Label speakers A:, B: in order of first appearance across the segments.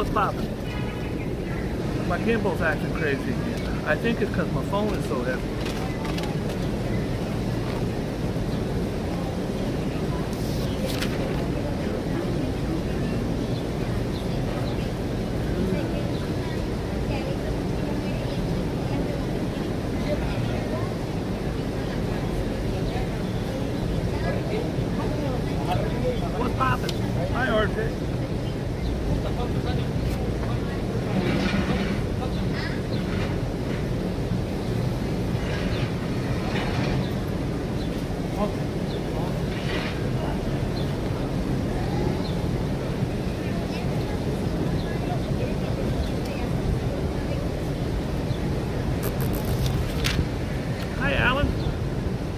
A: What's poppin'? My gimbal's acting crazy. I think it's because my phone is so heavy. What's poppin'? Hi, RJ. Hi, Alan.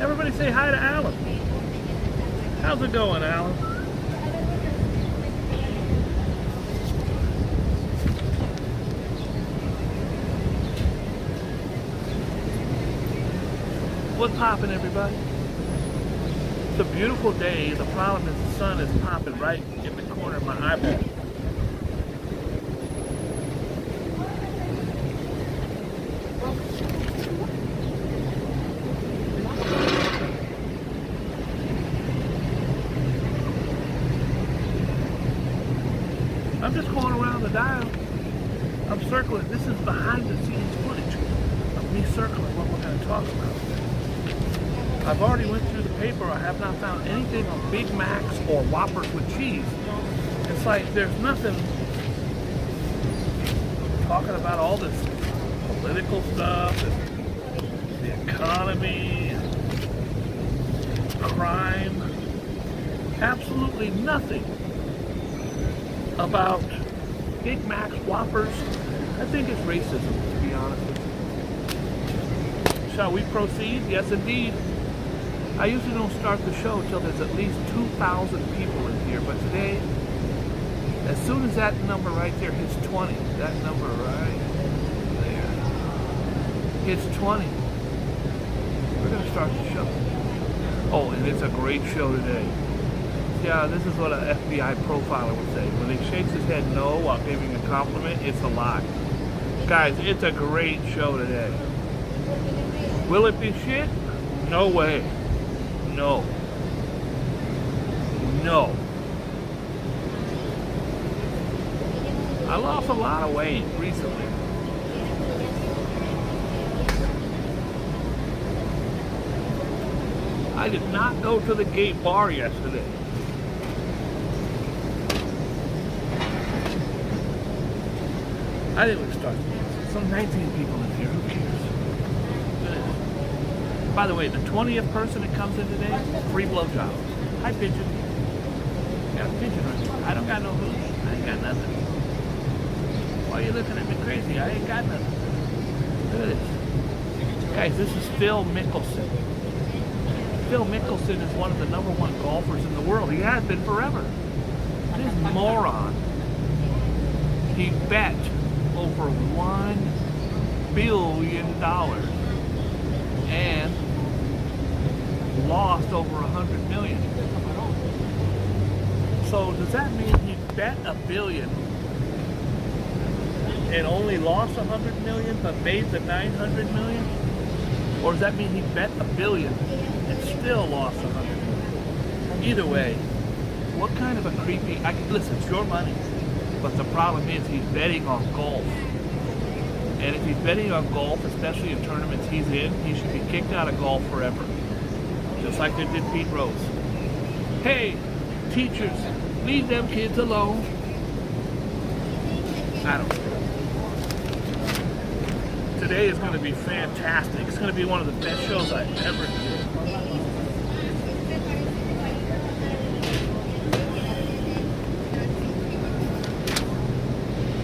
A: Everybody say hi to Alan. How's it going, Alan? What's poppin', everybody? It's a beautiful day. The problem is the sun is popping right in the corner of my eyeball. I'm just going around the dial. I'm circling. This is behind the scenes footage of me circling what we're going to talk about. I've already went through the paper. I have not found anything on Big Macs or Whoppers with cheese. It's like there's nothing talking about all this political stuff, and the economy, and crime. Absolutely nothing about Big Macs, Whoppers. I think it's racism, to be honest with you. Shall we proceed? Yes, indeed. I usually don't start the show till there's at least 2,000 people in here, but today, as soon as that number right there hits 20, that number right there hits 20, we're going to start the show. Oh, and it's a great show today. Yeah, this is what an FBI profiler would say. When he shakes his head no while giving a compliment, it's a lie. Guys, it's a great show today. Will it be shit? No way. No. No. I lost a lot of weight recently. I did not go to the gay bar yesterday. I didn't even start. Some 19 people in here. Who cares? By the way, the 20th person that comes in today, free blowjob. Hi, pigeon. Got a pigeon right here. I don't got no hooch. I ain't got nothing. Why are you looking at me crazy? I ain't got nothing. Look at this. Guys, this is Phil Mickelson. Phil Mickelson is one of the #1 golfers in the world. He has been forever. This moron, he bet over $1 billion and lost over 100 million. So does that mean he bet $1 billion and only lost 100 million but made the 900 million? Or does that mean he bet $1 billion and still lost 100 million? Either way, what kind of a creepy... listen, it's your money, but the problem is he's betting on golf. And if he's betting on golf, especially in tournaments he's in, he should be kicked out of golf forever. Just like they did Pete Rose. Hey, teachers, leave them kids alone. I don't know. Today is going to be fantastic. It's going to be one of the best shows I've ever did.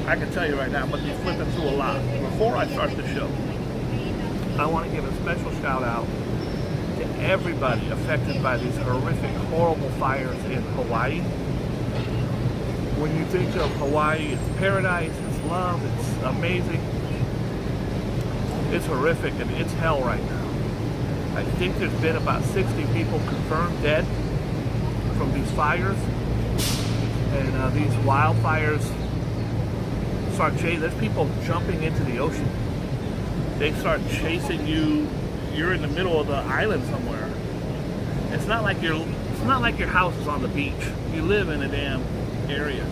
A: I can tell you right now, I'm going to be flipping through a lot. Before I start the show, I want to give a special shout out to everybody affected by these horrific, horrible fires in Hawaii. When you think of Hawaii, it's paradise, it's love, it's amazing. It's horrific and it's hell right now. I think there's been about 60 people confirmed dead from these fires. And these wildfires start chasing. There's people jumping into the ocean. They start chasing you. You're in the middle of the island somewhere. It's not like your house is on the beach. You live in a damn area,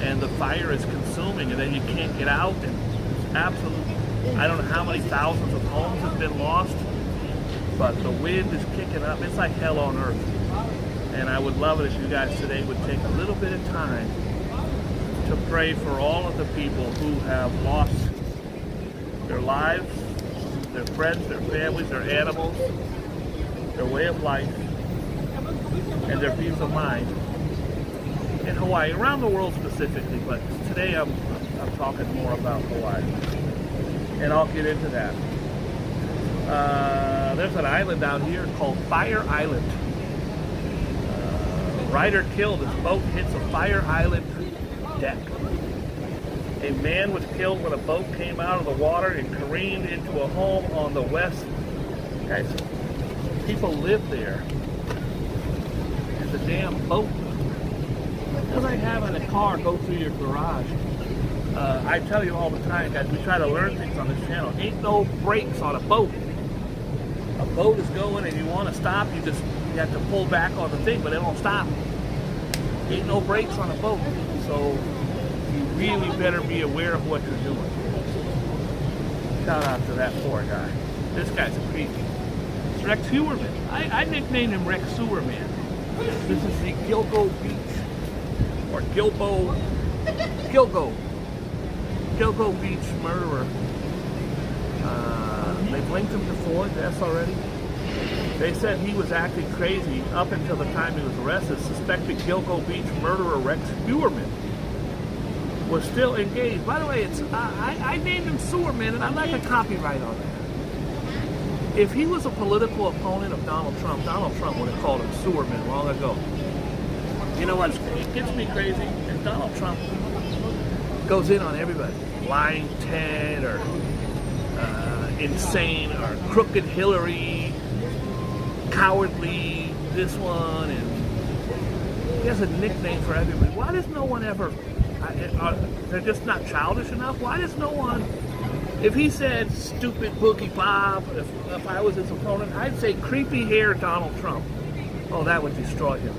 A: and the fire is consuming, and then you can't get out. And it's absolutely, I don't know how many thousands of homes have been lost, but the wind is kicking up. It's like hell on earth. And I would love it if you guys today would take a little bit of time to pray for all of the people who have lost their lives, their friends, their families, their animals, their way of life, and their peace of mind in Hawaii, around the world specifically, but today I'm talking more about Hawaii, and I'll get into that. There's an island out here called Fire Island. Rider killed. His boat hits a Fire Island deck. A man was killed when a boat came out of the water and careened into a home on the west. Guys, people live there. And the damn boat. It's like having a car go through your garage. I tell you all the time, guys, we try to learn things on this channel. Ain't no brakes on a boat. A boat is going and you want to stop, you have to pull back on the thing, but it won't stop. Ain't no brakes on a boat. So you really better be aware of what you're doing. Shout out to that poor guy. This guy's a creep. It's Rex Sewerman. I nicknamed him Rex Sewerman. This is the Gilgo Beach, or Gilgo Beach murderer. They've linked him to 4 deaths already. They said he was acting crazy up until the time he was arrested. Suspected Gilgo Beach murderer Rex Sewerman was still engaged. By the way, it's I named him Sewerman, and I'd like a copyright on that. If he was a political opponent of Donald Trump would have called him Sewerman long ago. You know what? It gets me crazy. And Donald Trump goes in on everybody. Lying Ted, or insane, or crooked Hillary, cowardly this one, and he has a nickname for everybody. Why does no one ever, they're just not childish enough? Why does no one, if he said stupid Boogie Bob, if I was his opponent, I'd say creepy hair Donald Trump. Oh, that would destroy him.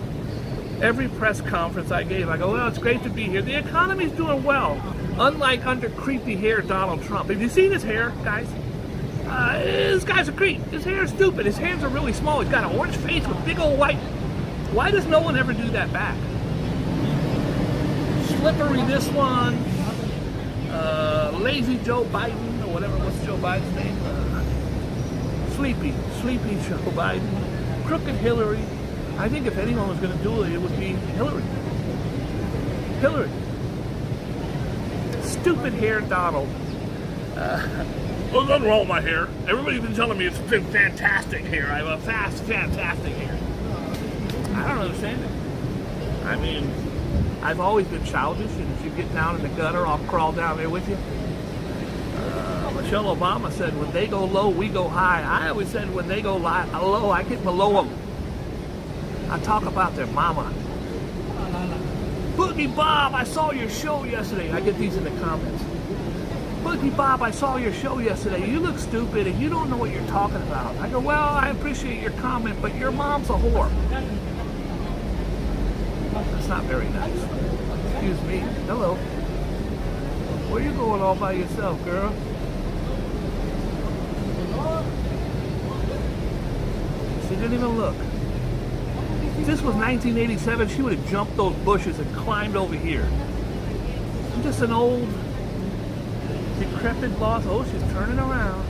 A: Every press conference I gave, I go, well, it's great to be here. The economy's doing well, unlike under creepy hair Donald Trump. Have you seen his hair, guys? This guy's a creep. His hair is stupid. His hands are really small. He's got an orange face with big old white. Why does no one ever do that back? Slippery this one. Lazy Joe Biden, or whatever. What's Joe Biden's name? Sleepy Joe Biden. Crooked Hillary. I think if anyone was going to do it, it would be Hillary. Stupid hair Donald. Well, nothing wrong with my hair. Everybody's been telling me it's been fantastic hair. I have a fantastic hair. I don't understand it. I mean, I've always been childish, and if you get down in the gutter, I'll crawl down there with you. Michelle Obama said, when they go low, we go high. I always said, when they go low, I get below them. I talk about their mama. Boogie Bob, I saw your show yesterday. I get these in the comments. Boogie Bob, I saw your show yesterday. You look stupid and you don't know what you're talking about. I go, well, I appreciate your comment, but your mom's a whore. That's not very nice. Excuse me. Hello. Where you going all by yourself, girl? She didn't even look. If this was 1987, she would have jumped those bushes and climbed over here. I'm just an old, decrepit boss. Oh, she's turning around.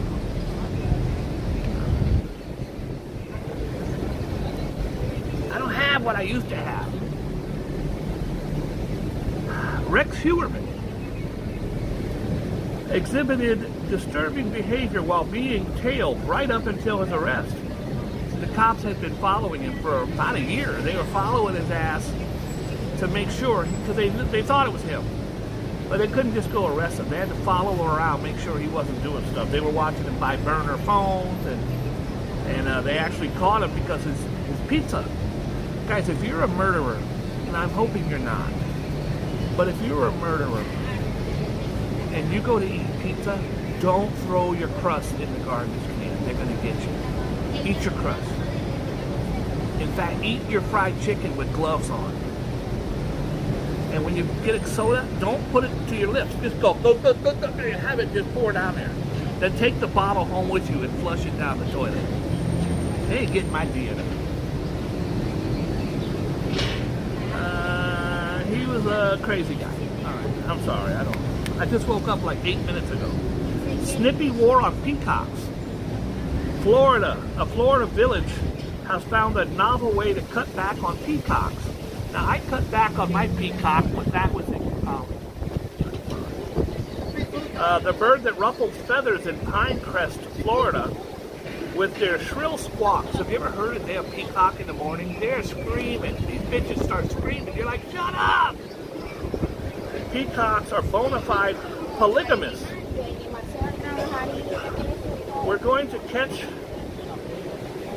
A: I don't have what I used to have. Rex Sewerman exhibited disturbing behavior while being tailed right up until his arrest. The cops had been following him for about a year. They were following his ass to make sure, because they thought it was him. But they couldn't just go arrest him. They had to follow him around, make sure he wasn't doing stuff. They were watching him buy burner phones, and they actually caught him because his pizza. Guys, if you're a murderer, and I'm hoping you're not, but if you're a murderer and you go to eat pizza, don't throw your crust in the garbage can. They're going to get you. Eat your crust. In fact, eat your fried chicken with gloves on. And when you get a soda, don't put it to your lips. Just go, have it just pour down there. Then take the bottle home with you and flush it down the toilet. They ain't getting my DNA. He was a crazy guy. All right, I'm sorry, I just woke up like 8 minutes ago. Snippy war on peacocks. Florida, a Florida village has found a novel way to cut back on peacocks. Now, I cut back on my peacock, but that was in college. The bird that ruffles feathers in Pinecrest, Florida, with their shrill squawks. Have you ever heard a damn peacock in the morning? They're screaming. These bitches start screaming. You're like, shut up! Peacocks are bona fide polygamists. We're going to catch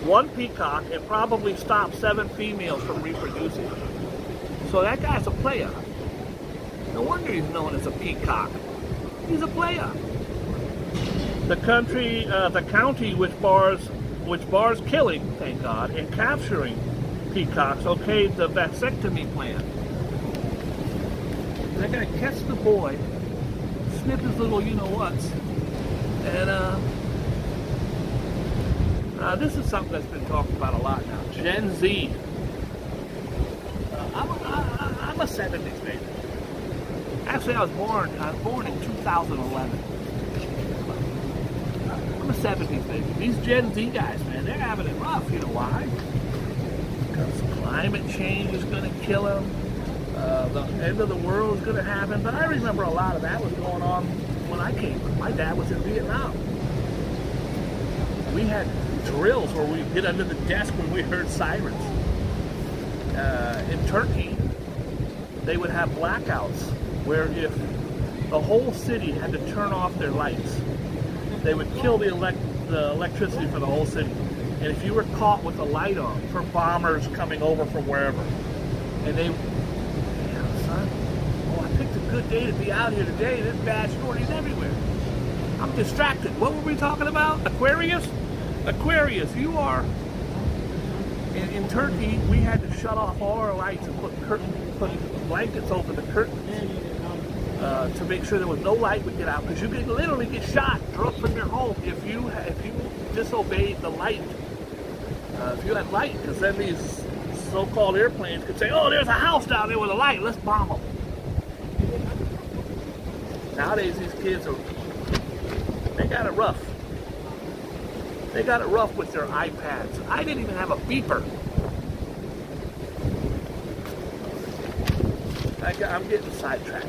A: one peacock and probably stop 7 females from reproducing. So that guy's a player. No wonder he's known as a peacock. He's a player. The county which bars killing, thank God, and capturing peacocks okayed the vasectomy plan. They're gonna catch the boy, snip his little you-know-whats, and this is something that's been talked about a lot now. Gen Z. I'm a 70s baby. Actually, I was born in 2011. I'm a 70s baby. These Gen Z guys, man, they're having it rough. You know why? Because climate change is going to kill them. The end of the world is going to happen. But I remember a lot of that was going on when I came. My dad was in Vietnam. We had drills where we'd get under the desk when we heard sirens. In Turkey, they would have blackouts where if the whole city had to turn off their lights, they would kill the electricity for the whole city. And if you were caught with a light on for bombers coming over from wherever, and they, yeah, son, oh, I picked a good day to be out here today. There's bad stories everywhere. I'm distracted. What were we talking about? Aquarius? Aquarius, you are. In Turkey, we had to shut off all our lights and put blankets over the curtains to make sure there was no light would get out, because you could literally get shot, drunk from your home if you disobeyed the light. If you had light, because then these so-called airplanes could say, "Oh, there's a house down there with a light. Let's bomb them." Nowadays, these kids they got it rough. They got it rough with their iPads. I didn't even have a beeper. I'm getting sidetracked.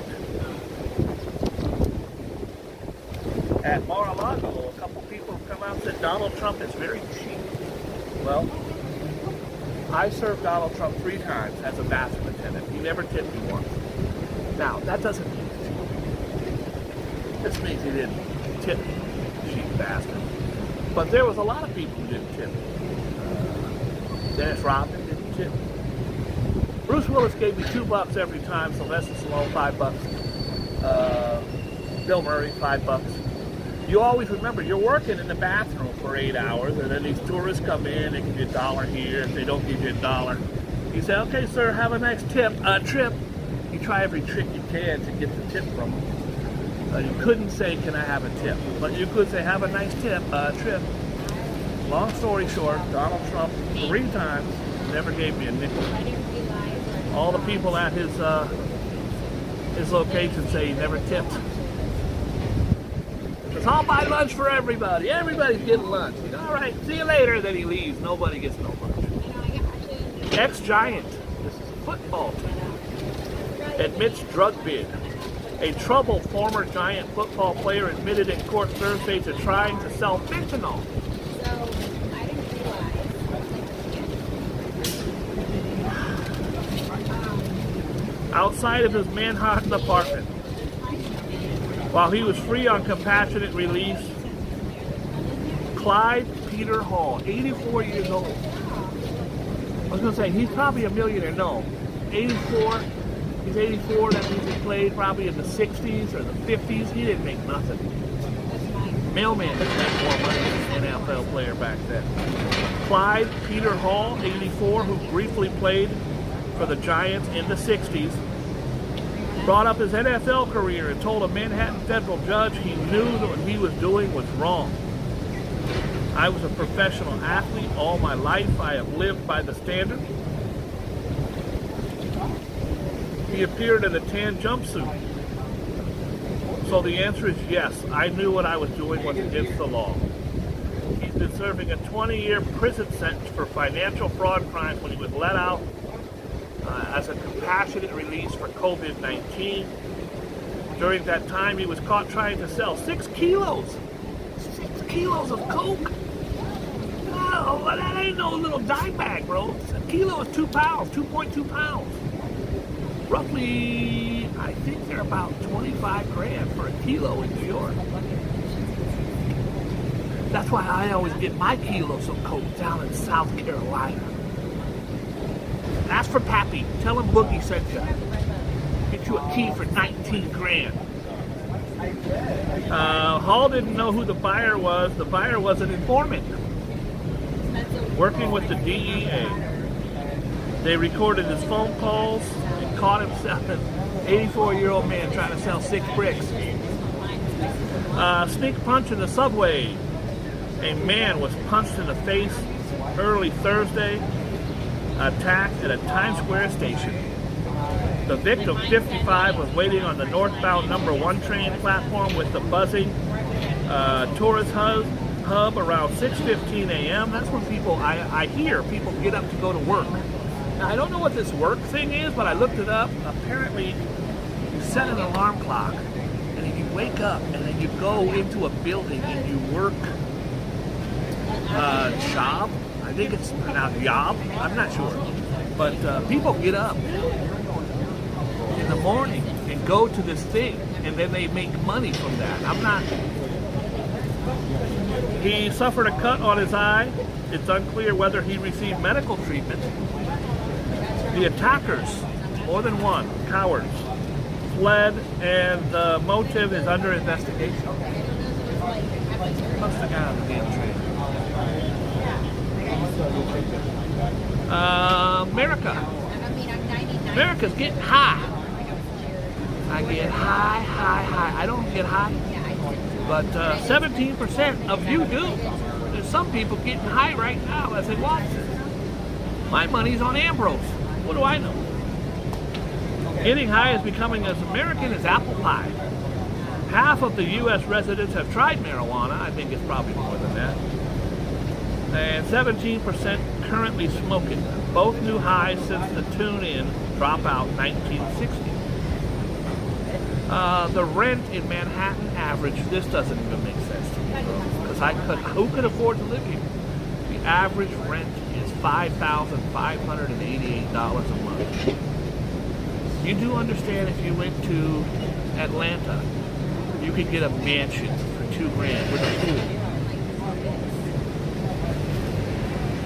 A: At Mar-a-Lago, a couple people have come out and said Donald Trump is very cheap. Well, I served Donald Trump 3 times as a bathroom attendant. He never tipped me once. Now, that doesn't mean he's cheap. This means he didn't tip me, cheap bastard. But there was a lot of people who didn't tip. Dennis Rodman didn't tip. Bruce Willis gave me $2 every time. Sylvester Stallone, $5. Bill Murray, $5. You always remember, you're working in the bathroom for 8 hours, and then these tourists come in, they give you $1 here. If they don't give you $1, you say, "Okay, sir, have a nice trip." You try every trick you can to get the tip from them. You couldn't say, "Can I have a tip?" But you could say, "Have a nice trip." Long story short, Donald Trump 3 times never gave me a nickel. All the people at his location say he never tipped. Because I'll buy lunch for everybody. Everybody's getting lunch. All right, see you later. Then he leaves. Nobody gets no lunch. Ex-Giant, this is a football team, admits drug bid. A troubled former Giant football player admitted in court Thursday to trying to sell fentanyl. Outside of his Manhattan apartment, while he was free on compassionate release, Clyde Peter Hall, 84 years old. I was going to say, he's probably a millionaire. No, 84, He's 84, that means he played probably in the 60s or the 50s. He didn't make nothing. Mailman didn't make more money than an NFL player back then. Clyde Peter Hall, 84, who briefly played for the Giants in the 60s, brought up his NFL career and told a Manhattan federal judge he knew that what he was doing was wrong. I was a professional athlete all my life. I have lived by the standard. He appeared in a tan jumpsuit. So the answer is yes, I knew what I was doing was against the law. He's been serving a 20-year prison sentence for financial fraud crimes when he was let out as a compassionate release for COVID-19. During that time, he was caught trying to sell 6 kilos. 6 kilos of coke. Oh, that ain't no little dime bag, bro. A kilo is 2 pounds, 2.2 pounds. Roughly, I think they're about 25 grand for a kilo in New York. That's why I always get my kilos of coke down in South Carolina. Ask for Pappy. Tell him Boogie sent you. Get you a key for 19 grand. Hall didn't know who the buyer was. The buyer was an informant working with the DEA. They recorded his phone calls and caught him selling. 84-year-old man trying to sell 6 bricks. Sneak punch in the subway. A man was punched in the face early Thursday. Attack at a Times Square station. The victim, 55, was waiting on the northbound number 1 train platform with the buzzing tourist hub around 6:15 a.m. That's when people, I hear people get up to go to work. Now, I don't know what this work thing is, but I looked it up. Apparently, you set an alarm clock, and then you wake up, and then you go into a building, and you work job. I think it's pronounced job. I'm not sure. But people get up in the morning and go to this thing, and then they make money from that. I'm not... He suffered a cut on his eye. It's unclear whether he received medical treatment. The attackers, more than one, cowards, fled, and the motive is under investigation. Punch the guy on the damn train. America's getting high. I get high. I don't get high, but 17% of you do. There's some people getting high right now as they watch this. My money's on Ambrose. What do I know? Getting high is becoming as American as apple pie. Half of the U.S. residents have tried marijuana. I think it's probably more than that. And 17% currently smoking. Both new highs since the tune-in dropout 1960. The rent in Manhattan average, this doesn't even make sense to me, because who could afford to live here? The average rent is $5,588 a month. You do understand if you went to Atlanta, you could get a mansion for $2 grand with a pool.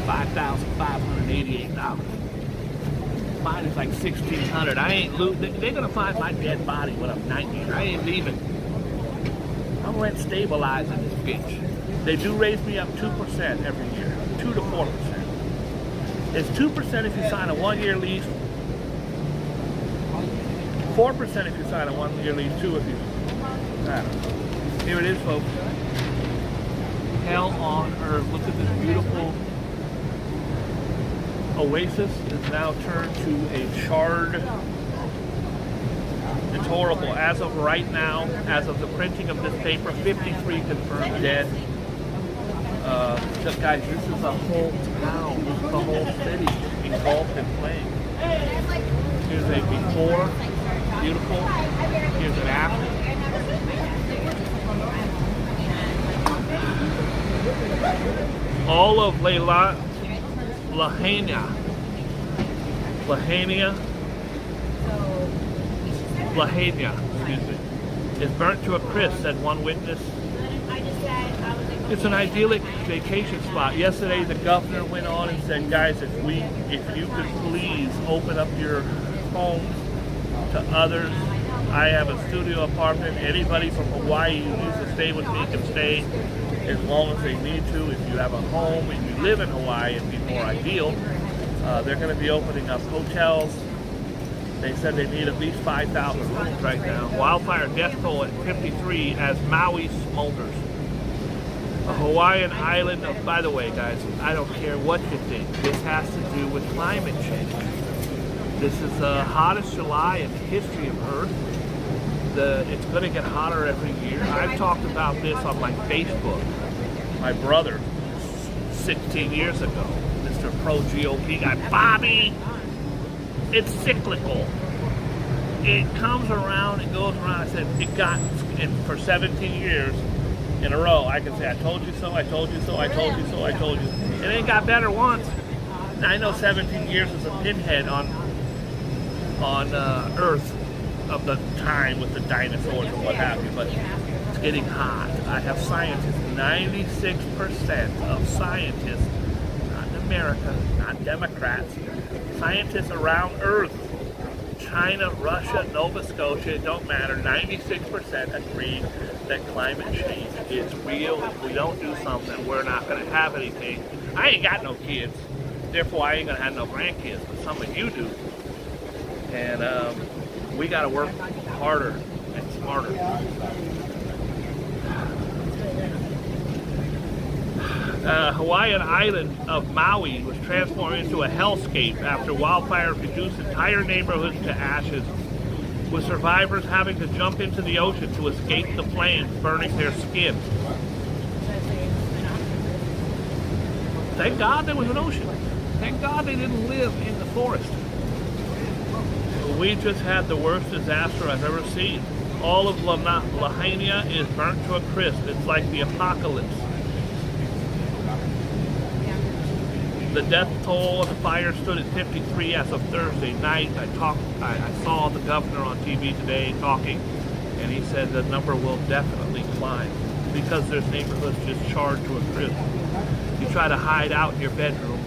A: $5,588. Mine is like $1,600. I ain't losing. They're gonna find my dead body when I'm 90. I ain't leaving. I'm rent stabilizing this bitch. They do raise me up 2% every year, 2 to 4%. It's 2% if you sign a 1-year lease, 4% if you sign a 1-year lease, 2 if you. I don't know. Here it is, folks. Hell on earth. Look at this beautiful oasis. Is now turned to a charred. It's horrible. As of right now, as of the printing of this paper, 53 confirmed dead. Guys, this is a whole town. This is a whole city engulfed in flames. Here's a before, beautiful. Here's an after. All of Lahaina, is burnt to a crisp, said one witness. It's an idyllic vacation spot. Yesterday, the governor went on and said, guys, if you could please open up your homes to others. I have a studio apartment. Anybody from Hawaii who needs to stay with me can stay as long as they need to. If you have a home and you live in Hawaii, it'd be more ideal. They're going to be opening up hotels. They said they need at least 5,000 rooms right now. Wildfire death toll at 53 as Maui smolders. A Hawaiian island, by the way, guys, I don't care what you think. This has to do with climate change. This is the hottest July in the history of Earth. It's going to get hotter every year. I've talked about this on my Facebook. My brother, 16 years ago, Mr. Pro GOP guy, Bobby, it's cyclical. It comes around, it goes around. I said, for 17 years in a row, I can say, I told you so, I told you so, I told you so, I told you. It ain't got better once. Now, I know 17 years is a pinhead on Earth of the time with the dinosaurs and what have you, but it's getting hot. I have scientists, 96% of scientists, not in America, not Democrats, scientists around Earth, China, Russia, Nova Scotia, it don't matter, 96% agree that climate change is real. If we don't do something, we're not going to have anything. I ain't got no kids, therefore I ain't going to have no grandkids, but some of you do. And we got to work harder and smarter. Hawaiian island of Maui was transformed into a hellscape after wildfires reduced entire neighborhoods to ashes, with survivors having to jump into the ocean to escape the flames burning their skin. Thank God there was an ocean. Thank God they didn't live in the forest. We just had the worst disaster I've ever seen. All of Lahaina is burnt to a crisp. It's like the apocalypse. The death toll of the fire stood at 53 as of Thursday night. I saw the governor on TV today talking, and he said the number will definitely climb because there's neighborhoods just charred to a crisp. You try to hide out in your bedroom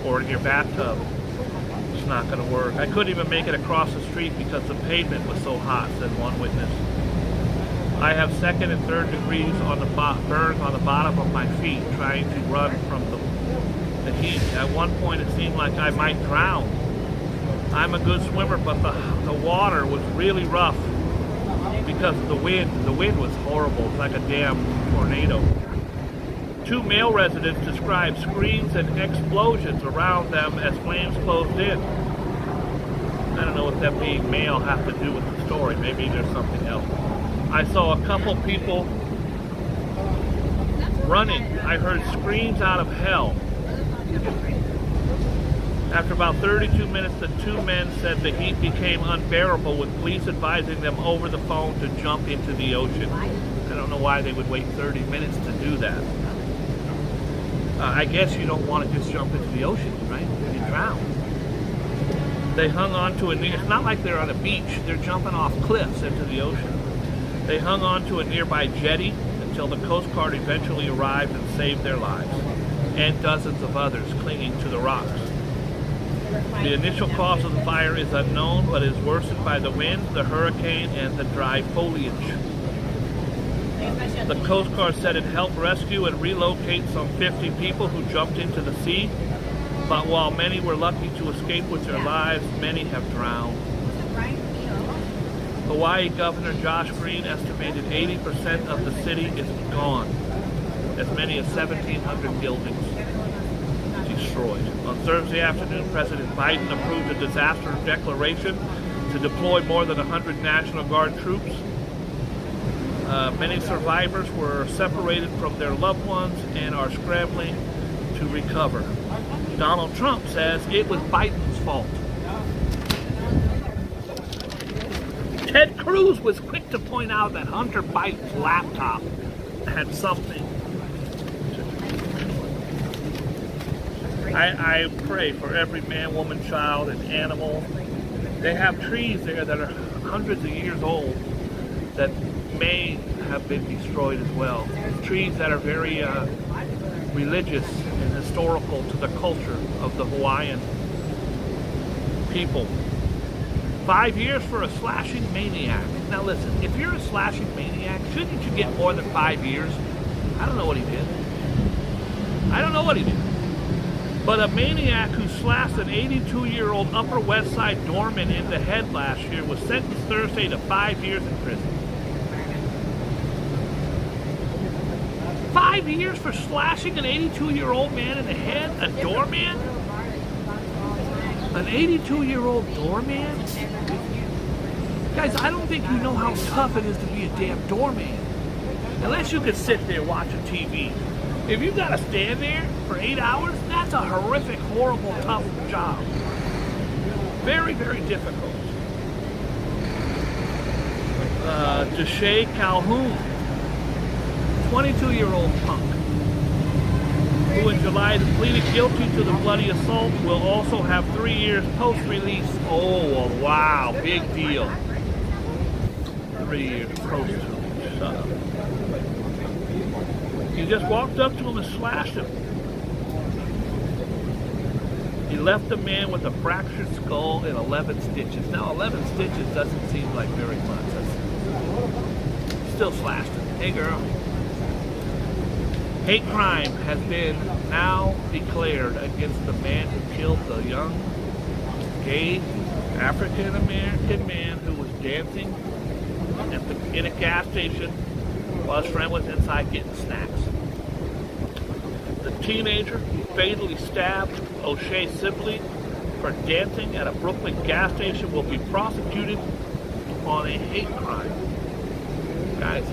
A: or in your bathtub, it's not going to work. I couldn't even make it across the street because the pavement was so hot, said one witness. I have second and third degrees on the burns on the bottom of my feet trying to run from the heat. At one point it seemed like I might drown. I'm a good swimmer, but the water was really rough because of the wind. The wind was horrible. It's like a damn tornado. 2 male residents described screams and explosions around them as flames closed in. I don't know what them being male have to do with the story. Maybe there's something else. I saw a couple people running. I heard screams out of hell. After about 32 minutes, the 2 men said the heat became unbearable, with police advising them over the phone to jump into the ocean. I don't know why they would wait 30 minutes to do that. I guess you don't want to just jump into the ocean, right? You drown. They hung on to it's not like they're on a beach. They're jumping off cliffs into the ocean. They hung on to a nearby jetty until the Coast Guard eventually arrived and saved their lives, and dozens of others clinging to the rocks. The initial cause of the fire is unknown, but is worsened by the wind, the hurricane, and the dry foliage. The Coast Guard said it helped rescue and relocate some 50 people who jumped into the sea, but while many were lucky to escape with their lives, many have drowned. Hawaii Governor Josh Green estimated 80% of the city is gone. As many as 1,700 buildings destroyed. On Thursday afternoon, President Biden approved a disaster declaration to deploy more than 100 National Guard troops. Many survivors were separated from their loved ones and are scrambling to recover. Donald Trump says it was Biden's fault. Ted Cruz was quick to point out that Hunter Biden's laptop had something. I pray for every man, woman, child, and animal. They have trees there that are hundreds of years old that may have been destroyed as well. Trees that are very religious and historical to the culture of the Hawaiian people. 5 years for a slashing maniac. Now listen, if you're a slashing maniac, shouldn't you get more than 5 years? I don't know what he did. I don't know what he did. But a maniac who slashed an 82-year-old Upper West Side doorman in the head last year was sentenced Thursday to 5 years in prison. 5 years for slashing an 82-year-old man in the head? A doorman? An 82-year-old doorman? Guys, I don't think you know how tough it is to be a damn doorman. Unless you could sit there watching TV. If you gotta stand there for 8 hours, that's a horrific, horrible, tough job. Very, very difficult. Deshae Calhoun, 22-year-old punk, who in July pleaded guilty to the bloody assault, will also have 3 years post-release. Oh, wow, big deal. 3 years post-release. Shut up. He just walked up to him and slashed him. He left the man with a fractured skull and 11 stitches. Now, 11 stitches doesn't seem like very much. That's still slashed him. Hey, girl. Hate crime has been now declared against the man who killed the young, gay, African-American man who was dancing in a gas station while his friend was inside getting snacks. The teenager who fatally stabbed O'Shea Sibley for dancing at a Brooklyn gas station will be prosecuted on a hate crime. Guys,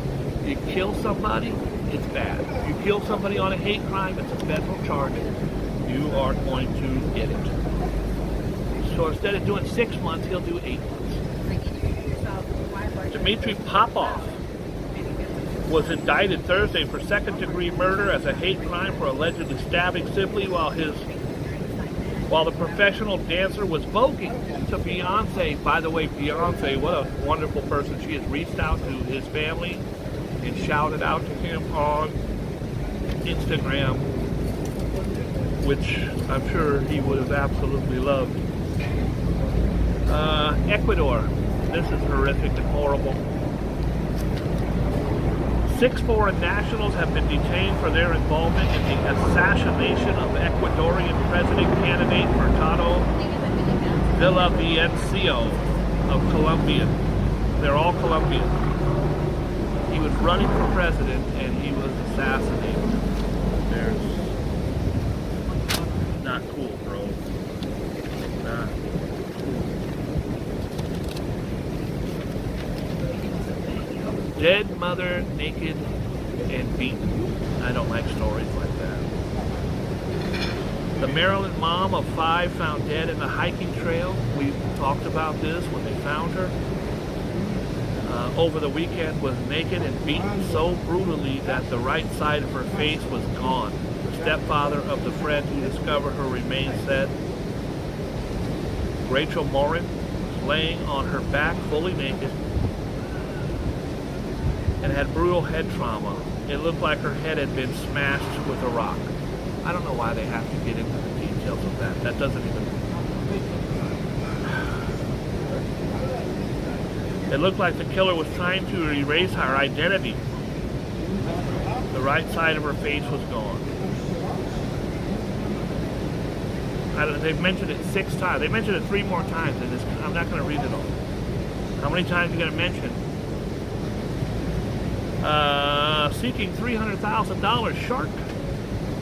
A: you kill somebody, it's bad. If you kill somebody on a hate crime, it's a federal charge. You are going to get it. So instead of doing 6 months, he'll do 8 months. Dmitry Popov was indicted Thursday for second-degree murder as a hate crime for allegedly stabbing Sibley while the professional dancer was voguing to Beyonce. By the way, Beyonce, what a wonderful person. She has reached out to his family and shouted out to him on Instagram, which I'm sure he would have absolutely loved. Ecuador. This is horrific and horrible. 6 foreign nationals have been detained for their involvement in the assassination of Ecuadorian president candidate Mercado Villavicencio of Colombia. They're all Colombian. He was running for president and he was assassinated. There's not cool, bro. Not cool. Dead mother, naked and beaten. I don't like stories like that. The Maryland mom of 5 found dead in the hiking trail. We talked about this when they found her. Over the weekend was naked and beaten so brutally that the right side of her face was gone. The stepfather of the friend who discovered her remains said Rachel Morin was laying on her back fully naked and had brutal head trauma. It looked like her head had been smashed with a rock. I don't know why they have to get into the details of that. That doesn't even... It looked like the killer was trying to erase her identity. The right side of her face was gone. They've mentioned it 6 times. They mentioned it 3 more times in this. I'm not going to read it all. How many times are you going to mention? Seeking $300,000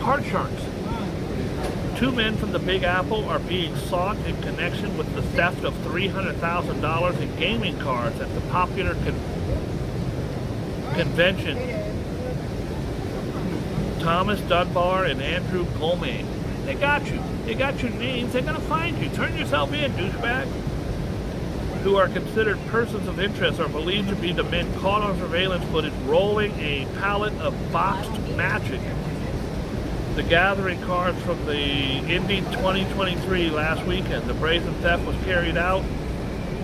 A: card sharks. 2 men from the Big Apple are being sought in connection with the theft of $300,000 in gaming cards at the popular convention. Thomas Dunbar and Andrew Gomez. They got you. They got your names. They're going to find you. Turn yourself in, douchebag. Who are considered persons of interest are believed to be the men caught on surveillance footage rolling a pallet of boxed magic. The gathering cards from the Indy 2023 last weekend. The brazen theft was carried out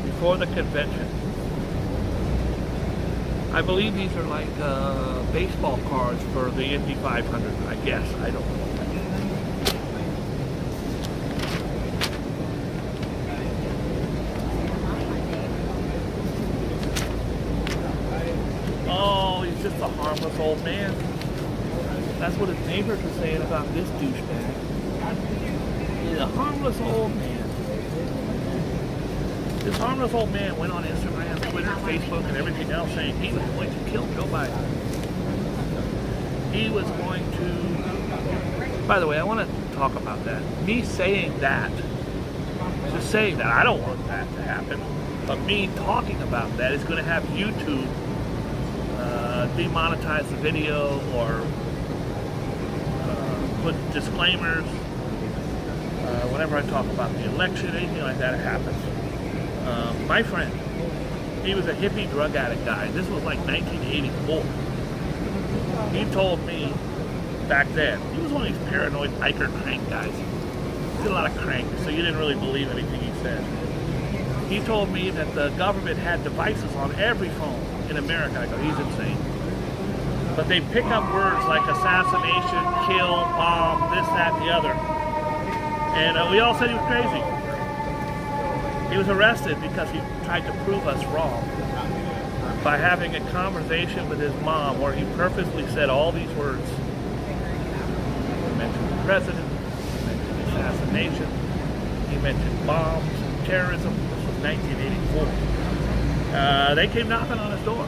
A: before the convention. I believe these are like baseball cards for the Indy 500. I guess. I don't know. harmless old man. That's what his neighbors were saying about this douchebag. He's a harmless old man. This harmless old man went on Instagram, Twitter, Facebook, and everything else saying he was going to kill Joe Biden. He was going to... By the way, I want to talk about that. Me saying that, just saying that, I don't want that to happen. But me talking about that is going to have YouTube demonetize the video or put disclaimers whenever I talk about the election, anything like that happens. My friend, he was a hippie drug addict guy. This was like 1984. He told me back then, he was one of these paranoid biker crank guys. He did a lot of crank, so you didn't really believe anything he said. He told me that the government had devices on every phone in America. I go, he's insane. But they pick up words like assassination, kill, bomb, this, that, and the other. And we all said he was crazy. He was arrested because he tried to prove us wrong by having a conversation with his mom where he purposely said all these words. He mentioned the president, he mentioned assassination, he mentioned bombs, terrorism. This was 1984. They came knocking on his door.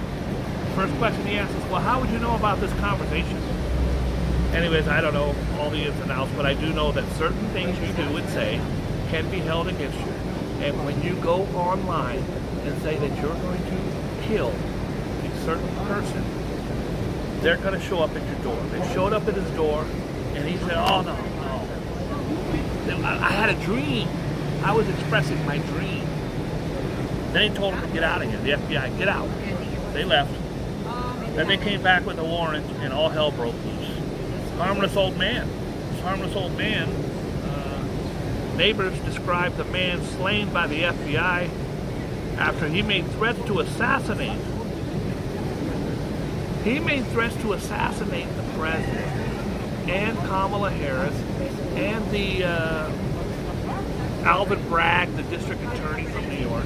A: First question he asked us, well, how would you know about this conversation? Anyways, I don't know all the ins and outs, but I do know that certain things you do and say can be held against you. And when you go online and say that you're going to kill a certain person, they're going to show up at your door. They showed up at his door, and he said, oh, no. I had a dream. I was expressing my dream. Then he told him to get out of here. The FBI, get out. They left. Then they came back with a warrant, and all hell broke loose. Harmless old man. This harmless old man. Neighbors described the man slain by the FBI after he made threats to assassinate. He made threats to assassinate the president and Kamala Harris and the Alvin Bragg, the district attorney from New York.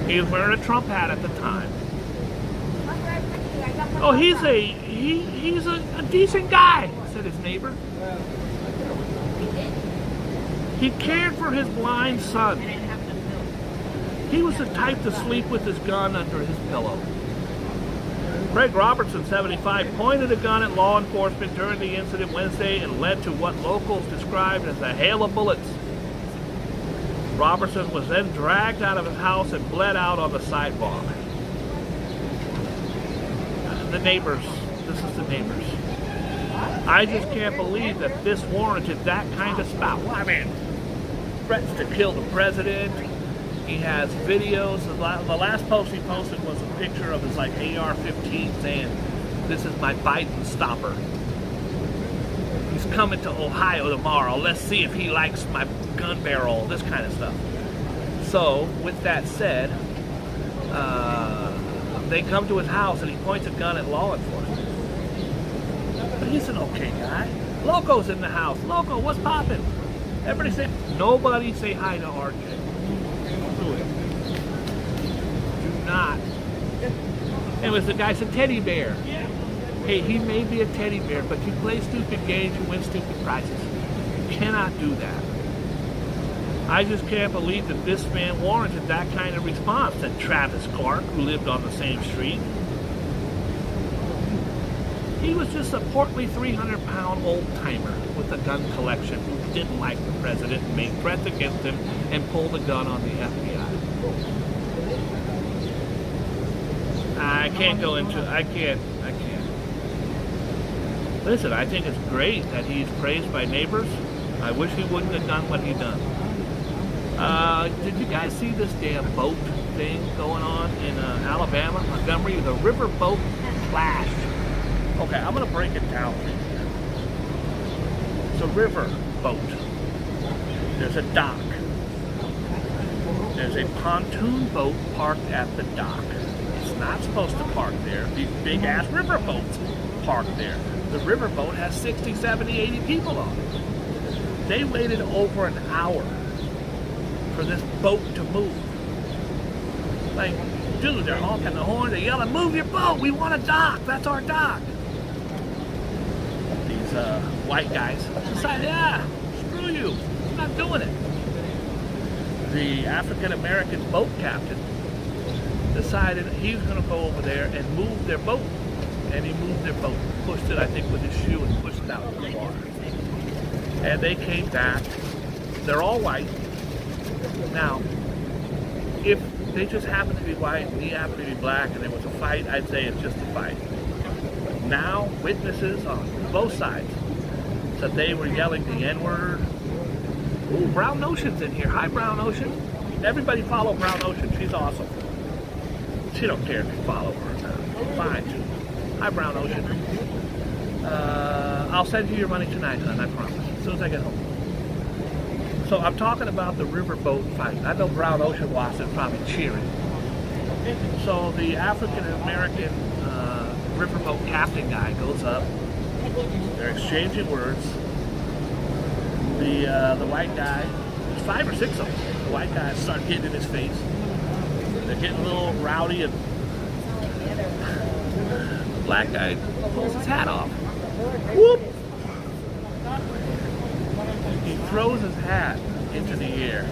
A: He was wearing a Trump hat at the time. Oh, he's a decent guy, said his neighbor. He cared for his blind son. He was the type to sleep with his gun under his pillow. Craig Robertson, 75, pointed a gun at law enforcement during the incident Wednesday and led to what locals described as a hail of bullets. Robertson was then dragged out of his house and bled out on the sidewalk. The neighbors, this is the neighbors. I just can't believe that this warranted that kind of spout. Well, I mean, threats to kill the president. He has videos. The last post he posted was a picture of his like AR-15 saying, "This is my Biden stopper. He's coming to Ohio tomorrow. Let's see if he likes my gun barrel." This kind of stuff. So, with that said, they come to his house and he points a gun at law enforcement. But he's an okay guy. Loco's in the house. Loco, what's poppin'? Everybody say, nobody say hi to RJ. Don't do it. Do not. Anyways, the guy's a teddy bear. Hey, he may be a teddy bear, but you play stupid games, you win stupid prizes. You cannot do that. I just can't believe that this man warranted that kind of response, said Travis Clark, who lived on the same street. He was just a portly 300-pound old-timer with a gun collection who didn't like the president and made threats against him and pulled a gun on the FBI. I can't. Listen, I think it's great that he's praised by neighbors. I wish he wouldn't have done what he done. Did you guys see this damn boat thing going on in Alabama, Montgomery? The river boat crash. Okay, I'm going to break it down for you. It's a river boat. There's a dock. There's a pontoon boat parked at the dock. It's not supposed to park there. These big-ass river boats park there. The river boat has 60, 70, 80 people on it. They waited over an hour for this boat to move. Like, dudes, they're honking the horn, they're yelling, move your boat, we want a dock, that's our dock. These white guys decide, yeah, screw you, I'm not doing it. The African-American boat captain decided he's going to go over there and move their boat. And he moved their boat, pushed it, I think, with his shoe and pushed it out in the water. And they came back. They're all white. Now, if they just happen to be white and he happened to be black and there was a fight, I'd say it's just a fight. Now, witnesses on both sides said they were yelling the N-word. Ooh, Brown Ocean's in here. Hi, Brown Ocean. Everybody follow Brown Ocean. She's awesome. She don't care if you follow her or not. Fine. Hi, Brown Ocean. I'll send you your money tonight, hon, I promise. As soon as I get home. So I'm talking about the riverboat fight. I know Brown Ocean watched it, probably cheering. So the African-American riverboat captain guy goes up. They're exchanging words. The white guy, there's 5 or 6 of them. The white guys start getting in his face. They're getting a little rowdy, and the black guy pulls his hat off. Whoop! He throws his hat into the air.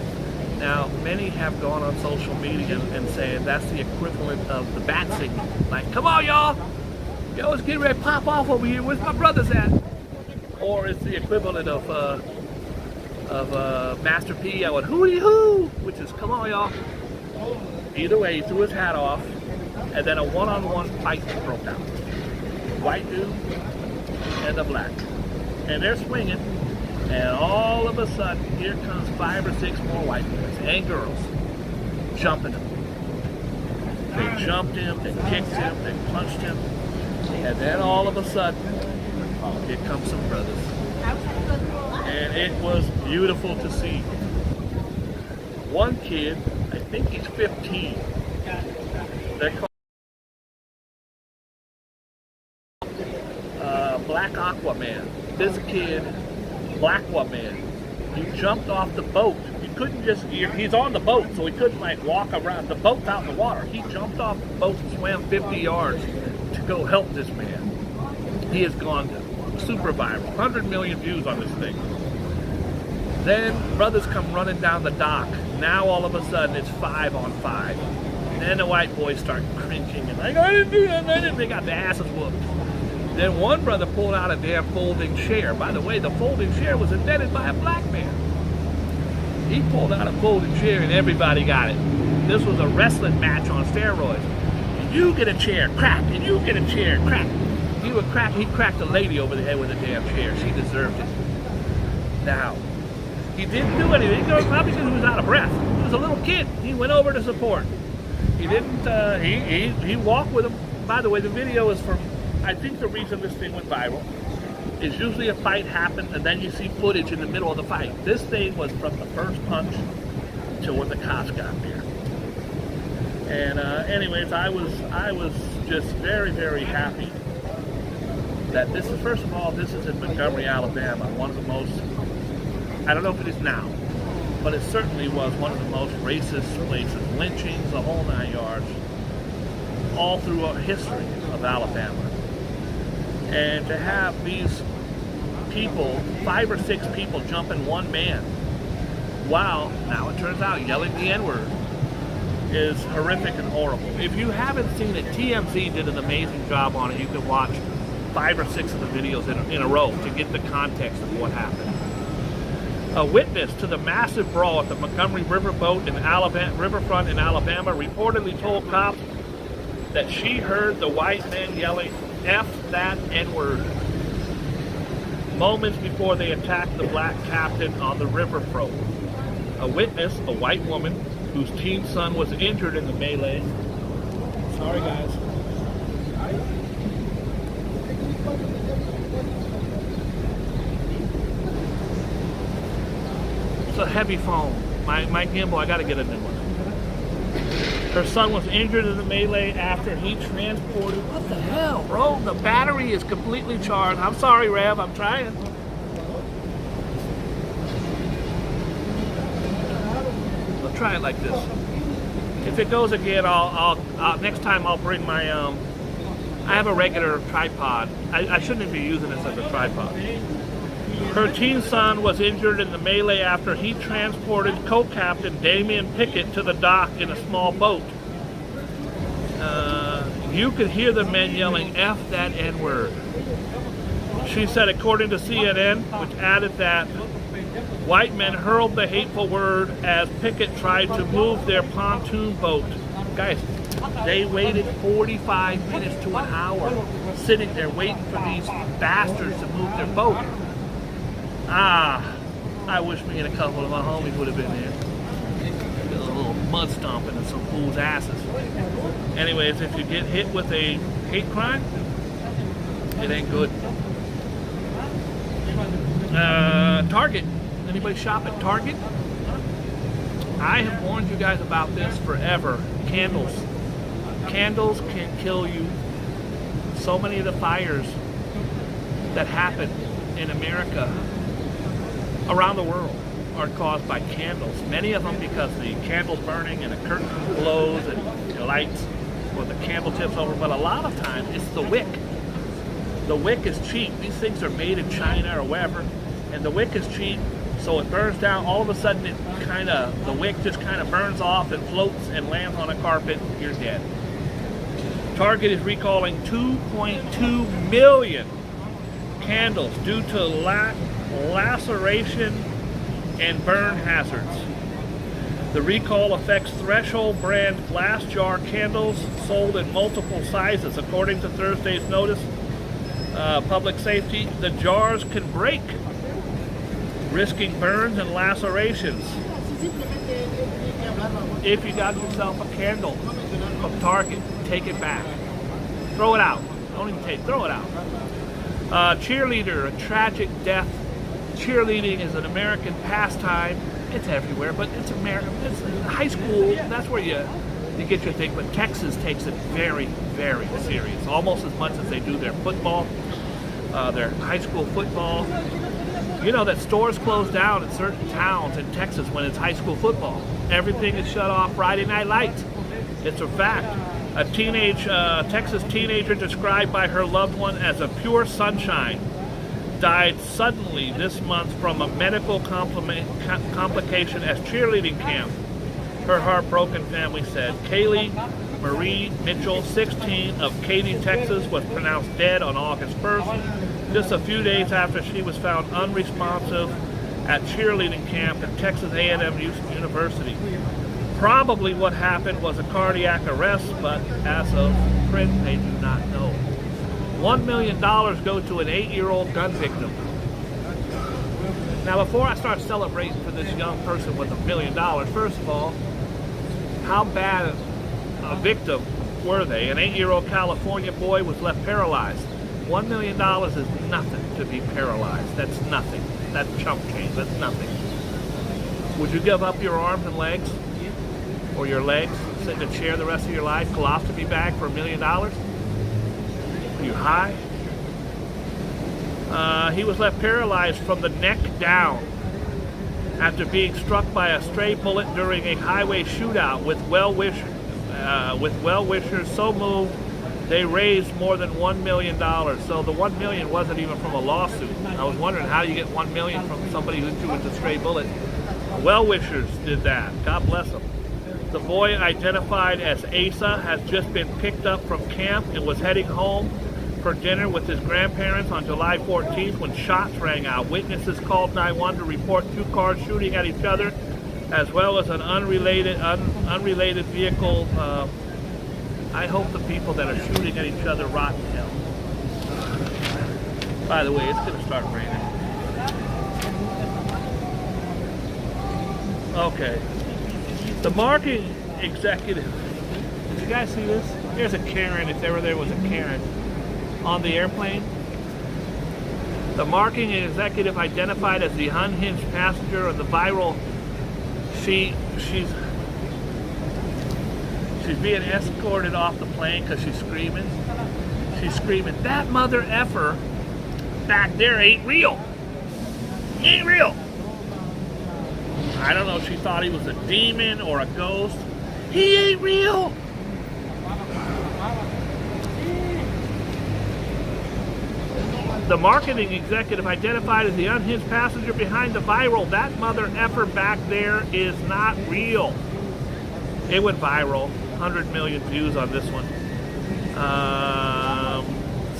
A: Now, many have gone on social media and saying that's the equivalent of the bat signal. Like, come on, y'all! Yo, it's getting ready to pop off over here. Where's my brothers at? Or it's the equivalent of Master P yelling, hooty hoo, which is, come on, y'all. Either way, he threw his hat off, and then a one-on-one fight broke out. White dude and a black. And they're swinging, and all of a sudden, here comes 5 or 6 more white boys and girls jumping him. They jumped him, they kicked him, they punched him, and then all of a sudden, here comes some brothers. And it was beautiful to see. One kid, I think he's 15. They're called Black Aquaman. This kid, Black Aquaman, he jumped off the boat. He couldn't just, he's on the boat, so he couldn't like walk around. The boat's out in the water. He jumped off the boat and swam 50 yards to go help this man. He has gone super viral. 100 million views on this thing. Then brothers come running down the dock. Now all of a sudden it's 5 on 5. Then the white boys start cringing and like, I didn't do that, I didn't. They got their asses whooped. Then one brother pulled out a damn folding chair. By the way, the folding chair was invented by a black man. He pulled out a folding chair and everybody got it. This was a wrestling match on steroids. And you get a chair, crack, and you get a chair, crack. He cracked a lady over the head with a damn chair. She deserved it. Now, he didn't do anything, probably because he was out of breath. He was a little kid. He went over to support. He didn't, he walked with him. By the way, the video is from, I think the reason this thing went viral is usually a fight happened and then you see footage in the middle of the fight. This thing was from the first punch to when the cops got there. And anyways, I was just very, very happy that this is, first of all, this is in Montgomery, Alabama, one of the most, I don't know if it is now, but it certainly was one of the most racist places. Lynchings, the whole 9 yards, all throughout history of Alabama. And to have these people, 5 or 6 people jumping one man, while now it turns out yelling the N-word is horrific and horrible. If you haven't seen it, TMZ did an amazing job on it. You can watch 5 or 6 of the videos in a row to get the context of what happened. A witness to the massive brawl at the Montgomery riverfront in Alabama reportedly told cops that she heard the white men yelling, F that N-word, moments before they attacked the black captain on the riverfront. A witness, a white woman, whose teen son was injured in the melee. Sorry, guys. It's a heavy phone. My gimbal, I gotta get a new one. Her son was injured in the melee after he transported. What the hell, bro? The battery is completely charged. I'm sorry, Rev. I'm trying. Let's try it like this. If it goes again, I'll next time I'll bring my I have a regular tripod. I shouldn't be using this as a tripod. Her teen son was injured in the melee after he transported co-captain Damian Pickett to the dock in a small boat. You could hear the men yelling, "F that N-word." She said, according to CNN, which added that white men hurled the hateful word as Pickett tried to move their pontoon boat. Guys, they waited 45 minutes to an hour sitting there waiting for these bastards to move their boat. I wish me and a couple of my homies would have been there. A little mud stomping and some fools' asses. Anyways, if you get hit with a hate crime, it ain't good. Target. Anybody shop at Target? I have warned you guys about this forever. Candles. Candles can kill you. So many of the fires that happen in America, around the world, are caused by candles. Many of them because the candle's burning and a curtain blows and the lights or the candle tips over, but a lot of times it's the wick. The wick is cheap. These things are made in China or wherever, and the wick is cheap, so it burns down. All of a sudden, the wick just kind of burns off and floats and lands on a carpet. You're dead. Target is recalling 2.2 million candles due to laceration and burn hazards. The recall affects Threshold brand glass jar candles sold in multiple sizes. According to Thursday's notice, Public Safety, the jars can break, risking burns and lacerations. If you got yourself a candle from Target, take it back. Throw it out. Don't even throw it out. Cheerleader, a tragic death. Cheerleading is an American pastime. It's everywhere, but it's American. It's high school. That's where you get your thing. But Texas takes it very, very serious. Almost as much as they do their football, their high school football. You know that stores close down in certain towns in Texas when it's high school football. Everything is shut off Friday night lights. It's a fact. A Texas teenager described by her loved one as a pure sunshine died suddenly this month from a medical complication at cheerleading camp, her heartbroken family said. Kaylee Marie Mitchell, 16, of Katy, Texas, was pronounced dead on August 1st, just a few days after she was found unresponsive at cheerleading camp at Texas A&M University. Probably what happened was a cardiac arrest, but as of print, they do not know. $1 million go to an 8-year-old gun victim. Now, before I start celebrating for this young person with $1 million, first of all, how bad a victim were they? An 8-year-old California boy was left paralyzed. $1 million is nothing to be paralyzed. That's nothing. That's chump change. That's nothing. Would you give up your arms and legs? Or your legs? Sit in a chair the rest of your life? Colostomy bag for $1 million? Are you high? He was left paralyzed from the neck down after being struck by a stray bullet during a highway shootout with well-wishers so moved they raised more than $1 million. So the $1 million wasn't even from a lawsuit. I was wondering how you get $1 million from somebody who threw a stray bullet. Well-wishers did that. God bless them. The boy, identified as Asa, has just been picked up from camp and was heading home for dinner with his grandparents on July 14th when shots rang out. Witnesses called 911 to report two cars shooting at each other, as well as an unrelated vehicle. I hope the people that are shooting at each other rot in hell. By the way, it's going to start raining. Okay. The marketing executive. Did you guys see this? Here's a Karen, if ever there was a Karen, on the airplane. The marketing executive, identified as the unhinged passenger of the viral, she's being escorted off the plane because she's screaming. She's screaming, "That mother effer back there ain't real. Ain't real." I don't know if she thought he was a demon or a ghost. He ain't real. The marketing executive identified as the unhinged passenger behind the viral. That mother effer back there is not real. It went viral. 100 million views on this one.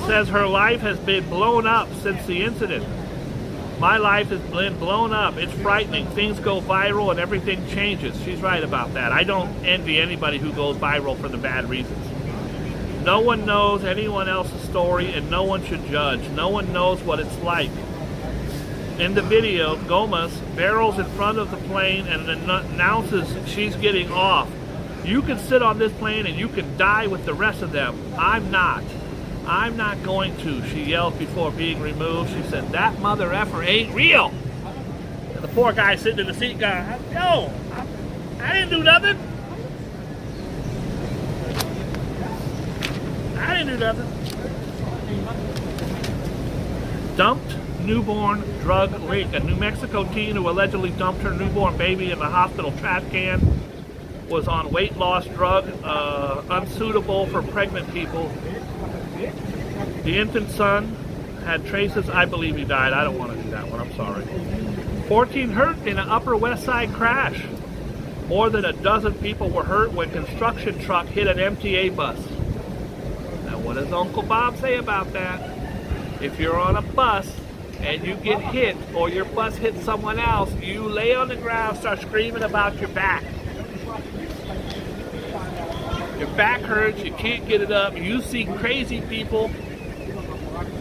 A: Says her life has been blown up since the incident. My life has been blown up. It's frightening. Things go viral and everything changes. She's right about that. I don't envy anybody who goes viral for the bad reasons. No one knows anyone else's story and no one should judge. No one knows what it's like. In the video, Gomez barrels in front of the plane and announces she's getting off. You can sit on this plane and you can die with the rest of them. I'm not. I'm not going to, she yelled before being removed. She said, that mother effer ain't real. And the poor guy sitting in the seat going, yo, I didn't do nothing. I didn't do nothing. Dumped newborn drug link. A New Mexico teen who allegedly dumped her newborn baby in the hospital trash can was on weight loss drug, unsuitable for pregnant people. The infant son had traces. I believe he died. I don't want to do that one. I'm sorry. 14 hurt in an Upper West Side crash. More than a dozen people were hurt when construction truck hit an MTA bus. Now, what does Uncle Bob say about that? If you're on a bus and you get hit or your bus hits someone else, you lay on the ground, start screaming about your back. Your back hurts, you can't get it up, you see crazy people,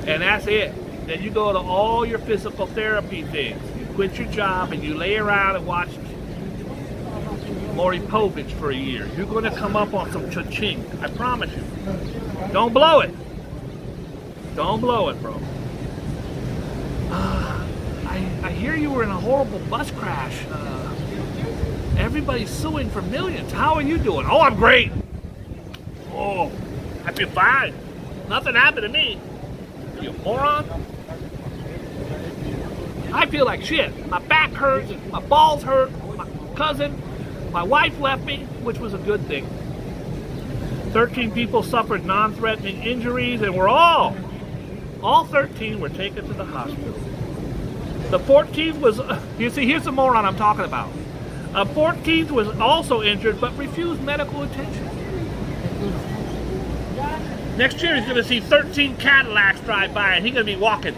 A: and that's it. Then you go to all your physical therapy things. You quit your job and you lay around and watch Maury Povich for a year. You're going to come up on some cha-ching. I promise you. Don't blow it. Don't blow it, bro. I hear you were in a horrible bus crash. Everybody's suing for millions. How are you doing? Oh, I'm great. Oh, I feel fine. Nothing happened to me. Are you a moron? I feel like shit. My back hurts. My balls hurt. My cousin, my wife left me, which was a good thing. 13 people suffered non-threatening injuries, and all 13 were taken to the hospital. The 14th was, you see, here's the moron I'm talking about. A 14th was also injured, but refused medical attention. Next year he's going to see 13 Cadillacs drive by, and he's going to be walking.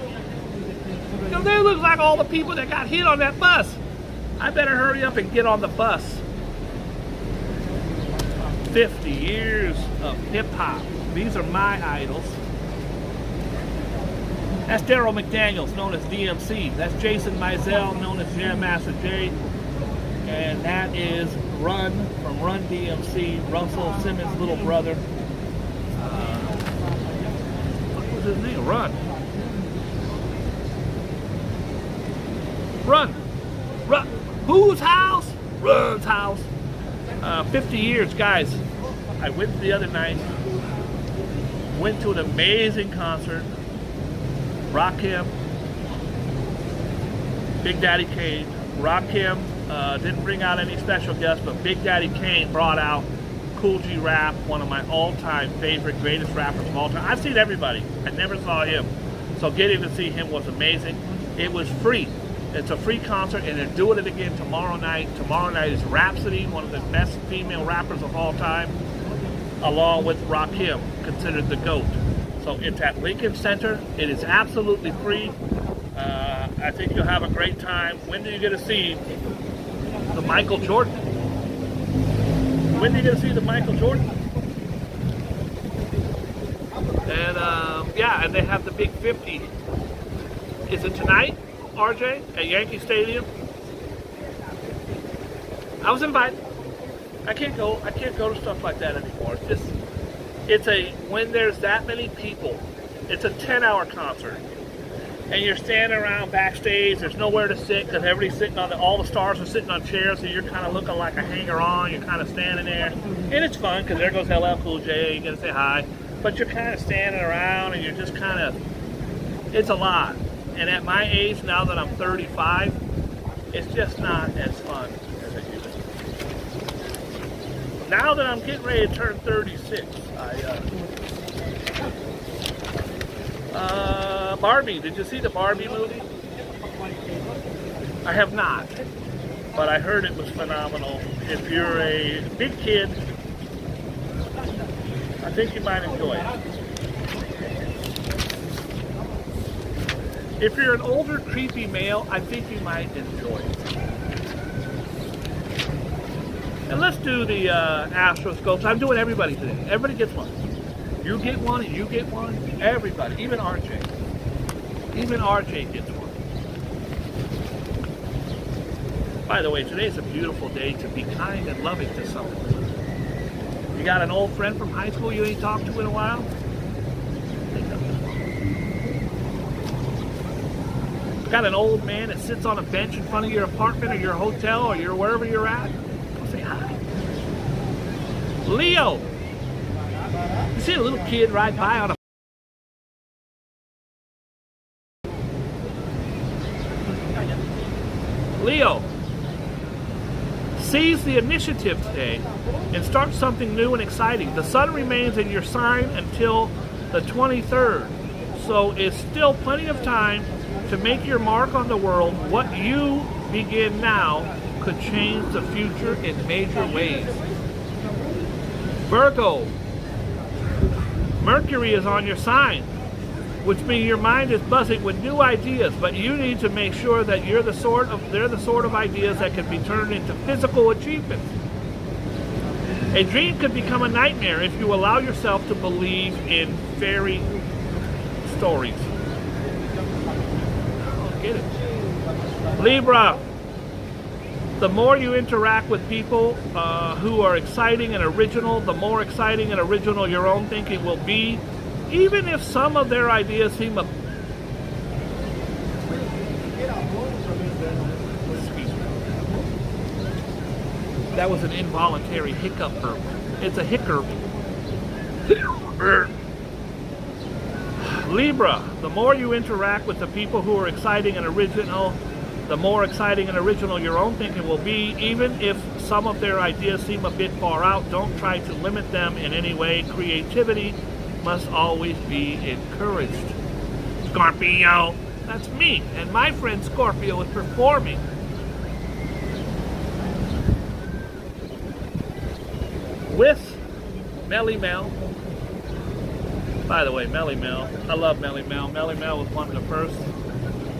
A: You know, they look like all the people that got hit on that bus. I better hurry up and get on the bus. 50 years of hip-hop. These are my idols. That's Daryl McDaniels, known as DMC. That's Jason Mizell, known as Jam Master Jay. And that is Run from Run DMC, Russell Simmons' little brother. What was his name? Run. Whose house? Run's house. 50 years, guys. I went the other night. Went to an amazing concert. Rakim, Big Daddy Kane. Rakim didn't bring out any special guests, but Big Daddy Kane brought out Cool G Rap, one of my all-time favorite, greatest rappers of all time. I've seen everybody. I never saw him. So getting to see him was amazing. It was free. It's a free concert, and they're doing it again tomorrow night. Tomorrow night is Rhapsody, one of the best female rappers of all time, along with Rakim, considered the GOAT. So it's at Lincoln Center. It is absolutely free. I think you'll have a great time. When do you get to see the Michael Jordan? When do you get to see the Michael Jordan? And yeah, and they have the Big 50. Is it tonight, RJ, at Yankee Stadium? I was invited. I can't go to stuff like that anymore. When there's that many people, it's a 10-hour concert. And you're standing around backstage, there's nowhere to sit because everybody's sitting all the stars are sitting on chairs, so you're kind of looking like a hanger-on, you're kind of standing there. And it's fun because there goes LL Cool J, you get to say hi. But you're kind of standing around and you're just kind of, it's a lot. And at my age, now that I'm 35, it's just not as fun as it used to be. now that I'm getting ready to turn 36, Barbie, did you see the Barbie movie? I have not, but I heard it was phenomenal. If you're a big kid, I think you might enjoy it. If you're an older, creepy male, I think you might enjoy it. And let's do the astroscopes. I'm doing everybody today. Everybody gets one. You get one, and you get one. Everybody, even RJ. Even RJ gets one. By the way, today's a beautiful day to be kind and loving to someone. You got an old friend from high school you ain't talked to in a while? Got an old man that sits on a bench in front of your apartment or your hotel or your wherever you're at? Go say hi. Leo! You see a little kid ride by on a Leo, seize the initiative today and start something new and exciting. The sun remains in your sign until the 23rd, so it's still plenty of time to make your mark on the world. What you begin now could change the future in major ways. Virgo, Mercury is on your sign, which means your mind is buzzing with new ideas, but you need to make sure that they're the sort of ideas that can be turned into physical achievements. A dream could become a nightmare if you allow yourself to believe in fairy stories. I don't get it. Libra, the more you interact with people who are exciting and original, the more exciting and original your own thinking will be. Even if some of their ideas seem that was an involuntary hiccup. It's a hiccup. Libra, the more you interact with the people who are exciting and original, the more exciting and original your own thinking will be. Even if some of their ideas seem a bit far out, don't try to limit them in any way. Creativity must always be encouraged. Scorpio, that's me, and my friend Scorpio is performing. With Melly Mel. By the way, Melly Mel, I love Melly Mel. Melly Mel was one of the first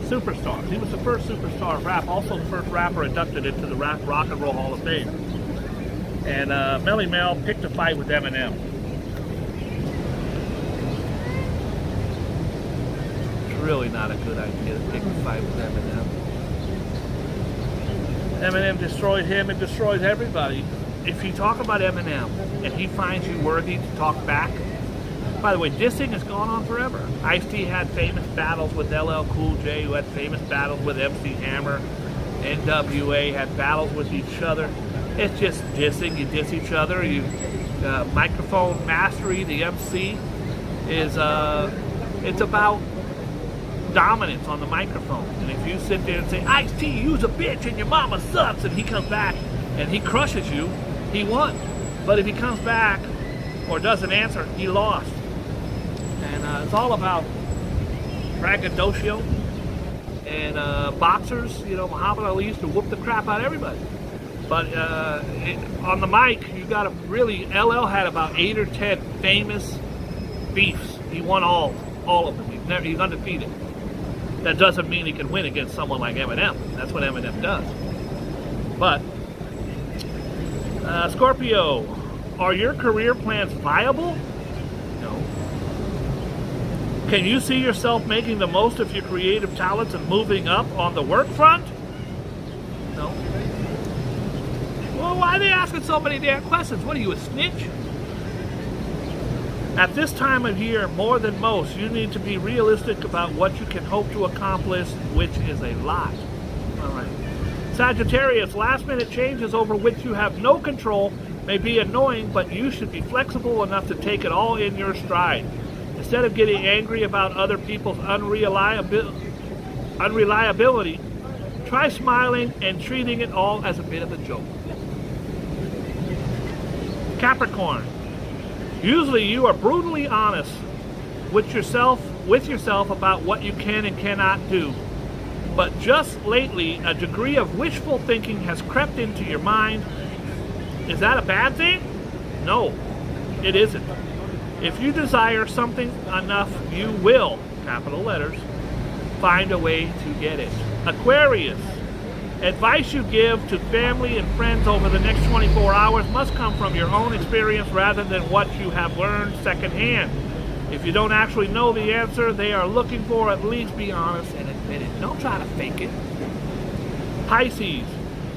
A: superstars. He was the first superstar of rap, also the first rapper inducted into the Rock and Roll Hall of Fame. And Melly Mel picked a fight with Eminem. Really not a good idea to pick a fight with Eminem. Eminem destroyed him and destroys everybody. If you talk about Eminem and he finds you worthy to talk back, by the way, dissing has gone on forever. Ice-T had famous battles with LL Cool J, who had famous battles with MC Hammer. NWA had battles with each other. It's just dissing. You diss each other. Microphone mastery, the MC, is it's about dominance on the microphone. And if you sit there and say, Ice-T, you's a bitch and your mama sucks, and he comes back and he crushes you, he won. But if he comes back or doesn't answer, he lost. And it's all about braggadocio and boxers. You know, Muhammad Ali used to whoop the crap out of everybody. But on the mic, you got to really, LL had about 8 or 10 famous beefs. He won all of them. He's undefeated. That doesn't mean he can win against someone like Eminem. That's what Eminem does. But, Scorpio, are your career plans viable? No. Can you see yourself making the most of your creative talents and moving up on the work front? No. Well, why are they asking so many damn questions? What are you, a snitch? At this time of year, more than most, you need to be realistic about what you can hope to accomplish, which is a lot. All right. Sagittarius, last-minute changes over which you have no control may be annoying, but you should be flexible enough to take it all in your stride. Instead of getting angry about other people's unreliability, try smiling and treating it all as a bit of a joke. Capricorn. Usually you are brutally honest with yourself about what you can and cannot do. But just lately, a degree of wishful thinking has crept into your mind. Is that a bad thing? No, it isn't. If you desire something enough, you will, capital letters, find a way to get it. Aquarius. Advice you give to family and friends over the next 24 hours must come from your own experience rather than what you have learned secondhand. If you don't actually know the answer they are looking for, at least be honest and admit it. Don't try to fake it. Pisces.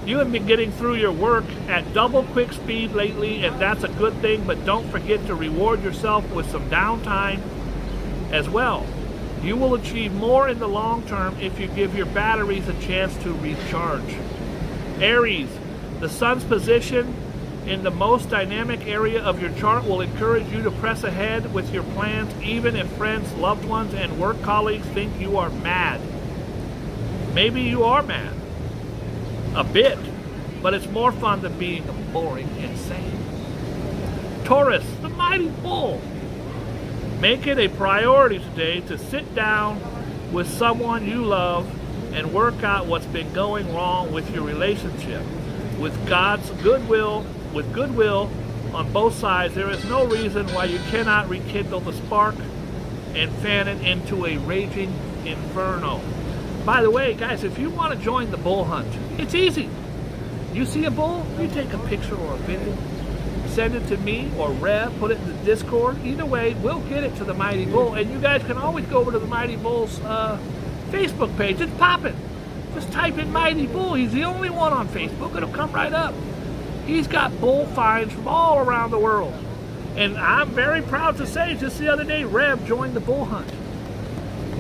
A: You have been getting through your work at double quick speed lately, and that's a good thing, but don't forget to reward yourself with some downtime as well. You will achieve more in the long term if you give your batteries a chance to recharge. Aries. The sun's position in the most dynamic area of your chart will encourage you to press ahead with your plans, even if friends, loved ones, and work colleagues think you are mad. Maybe you are mad. A bit. But it's more fun than being boring and sane. Taurus, the mighty bull. Make it a priority today to sit down with someone you love and work out what's been going wrong with your relationship. With God's goodwill, on both sides, there is no reason why you cannot rekindle the spark and fan it into a raging inferno. By the way, guys, if you want to join the bull hunt, it's easy. You see a bull, you take a picture or a video, send it to me or Rev, put it in the Discord. Either way, we'll get it to the Mighty Bull, and you guys can always go over to the Mighty Bull's Facebook page. It's popping. Just type in Mighty Bull. He's the only one on Facebook. It'll come right up. He's got bull finds from all around the world. And I'm very proud to say, just the other day, Rev joined the bull hunt.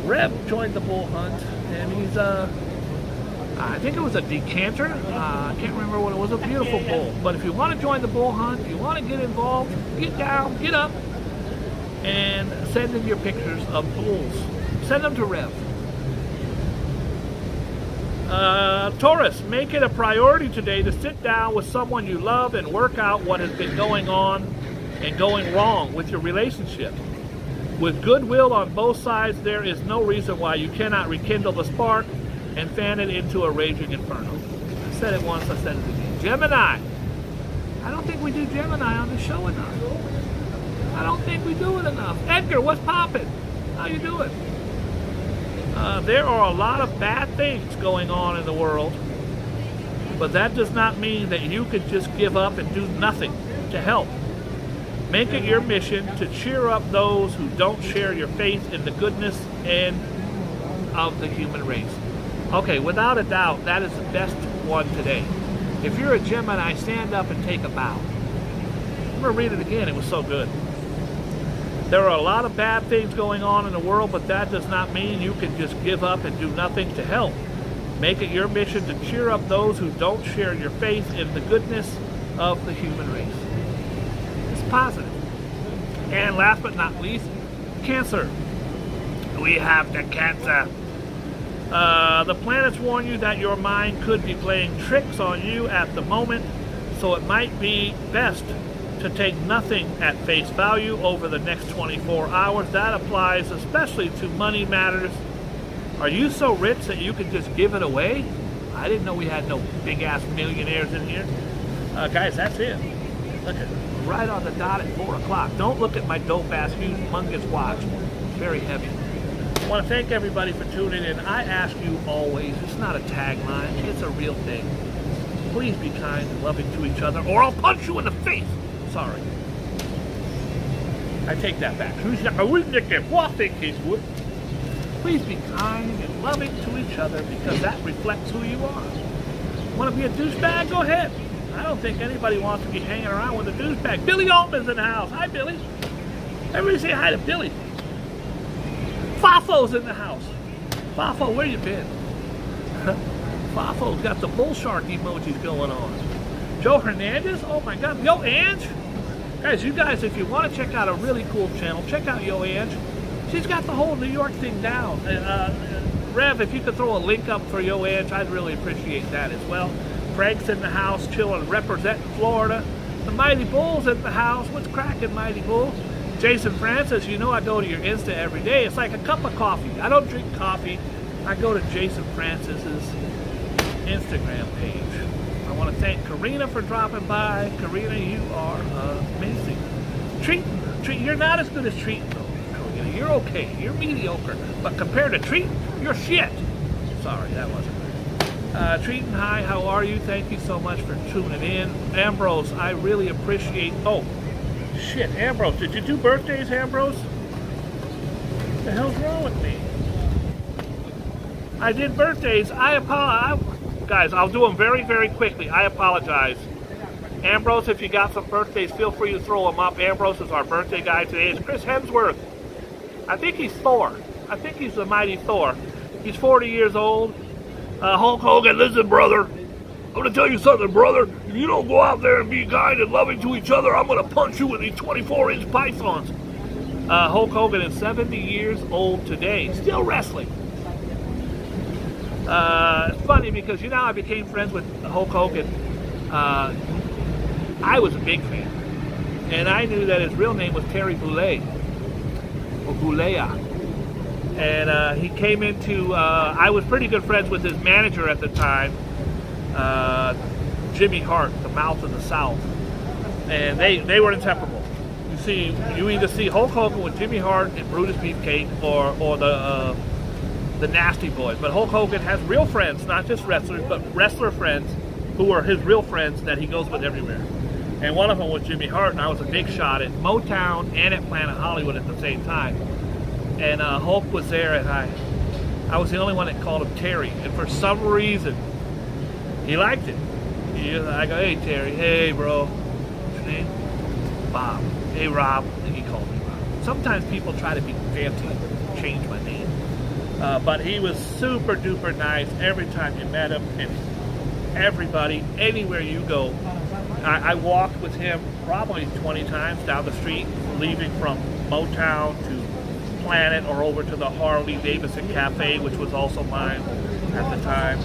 A: Rev joined the bull hunt, and he's, I think it was a decanter. I can't remember what it was. A beautiful bull. But if you want to join the bull hunt, you want to get involved, get down, get up, and send in your pictures of bulls. Send them to Rev. Taurus, make it a priority today to sit down with someone you love and work out what has been going on and going wrong with your relationship. With goodwill on both sides, there is no reason why you cannot rekindle the spark and fan it into a raging inferno. I said it once, I said it again. Gemini. I don't think we do Gemini on the show enough. I don't think we do it enough. Edgar, what's poppin'? How you doing? There are a lot of bad things going on in the world, but that does not mean that you could just give up and do nothing to help. Make it your mission to cheer up those who don't share your faith in the goodness and of the human race. Okay, without a doubt, that is the best one today. If you're a Gemini, stand up and take a bow. I'm going to read it again. It was so good. There are a lot of bad things going on in the world, but that does not mean you can just give up and do nothing to help. Make it your mission to cheer up those who don't share your faith in the goodness of the human race. It's positive. And last but not least, Cancer. We have the Cancer. The planets warn you that your mind could be playing tricks on you at the moment, so it might be best to take nothing at face value over the next 24 hours. That applies especially to money matters. Are you so rich that you can just give it away? I didn't know we had no big-ass millionaires in here. Guys, that's it. Look at it. Right on the dot at 4 o'clock. Don't look at my dope-ass, humongous watch. It's very heavy. I want to thank everybody for tuning in. I ask you always, it's not a tagline, it's a real thing. Please be kind and loving to each other, or I'll punch you in the face. Sorry. I take that back. Please be kind and loving to each other because that reflects who you are. Want to be a douchebag? Go ahead. I don't think anybody wants to be hanging around with a douchebag. Billy Altman's in the house. Hi, Billy. Everybody say hi to Billy. Fafo's in the house. Fafo, where you been? Fafo's got the bull shark emojis going on. Joe Hernandez? Oh my God. Yo, Ange? Guys, you guys, if you want to check out a really cool channel, check out Yo Ange. She's got the whole New York thing down. Rev, if you could throw a link up for Yo Ange, I'd really appreciate that as well. Frank's in the house, chilling, representing Florida. The Mighty Bull's at the house. What's cracking, Mighty Bull? Jason Francis, you know I go to your Insta every day. It's like a cup of coffee. I don't drink coffee. I go to Jason Francis's Instagram page. I want to thank Karina for dropping by. Karina, you are amazing. Treating, you're not as good as Treating, though. Karina, you're okay. You're mediocre. But compared to Treating, you're shit. Sorry, that wasn't right. Treating, hi, how are you? Thank you so much for tuning in. Ambrose, I really appreciate... Oh, shit, Ambrose. Did you do birthdays, Ambrose? What the hell's wrong with me? I did birthdays. I apologize. Guys, I'll do them very, very quickly. I apologize. Ambrose, if you got some birthdays, feel free to throw them up. Ambrose is our birthday guy today. It's Chris Hemsworth. I think he's Thor. I think he's the mighty Thor. He's 40 years old. Hulk Hogan, listen, brother. I'm going to tell you something, brother. If you don't go out there and be kind and loving to each other, I'm going to punch you with these 24-inch pythons. Hulk Hogan is 70 years old today. Still wrestling. It's funny because, you know, I became friends with Hulk Hogan. I was a big fan. And I knew that his real name was Terry Bollea. Or Bollea. And he came into, I was pretty good friends with his manager at the time, Jimmy Hart, the Mouth of the South. And they were inseparable. You see, you either see Hulk Hogan with Jimmy Hart and Brutus Beefcake or the Nasty Boys. But Hulk Hogan has real friends, not just wrestlers, but wrestler friends who are his real friends that he goes with everywhere. And one of them was Jimmy Hart, and I was a big shot at Motown and at Planet Hollywood at the same time. And Hulk was there, and I was the only one that called him Terry. And for some reason, he liked it. I go, hey, Terry. Hey, bro. What's your name? Bob. Hey, Rob. And he called me Rob. Sometimes people try to be fancy and change my name. But he was super duper nice every time you met him. And everybody, anywhere you go. I walked with him probably 20 times down the street, leaving from Motown to Planet or over to the Harley Davidson Cafe, which was also mine at the time.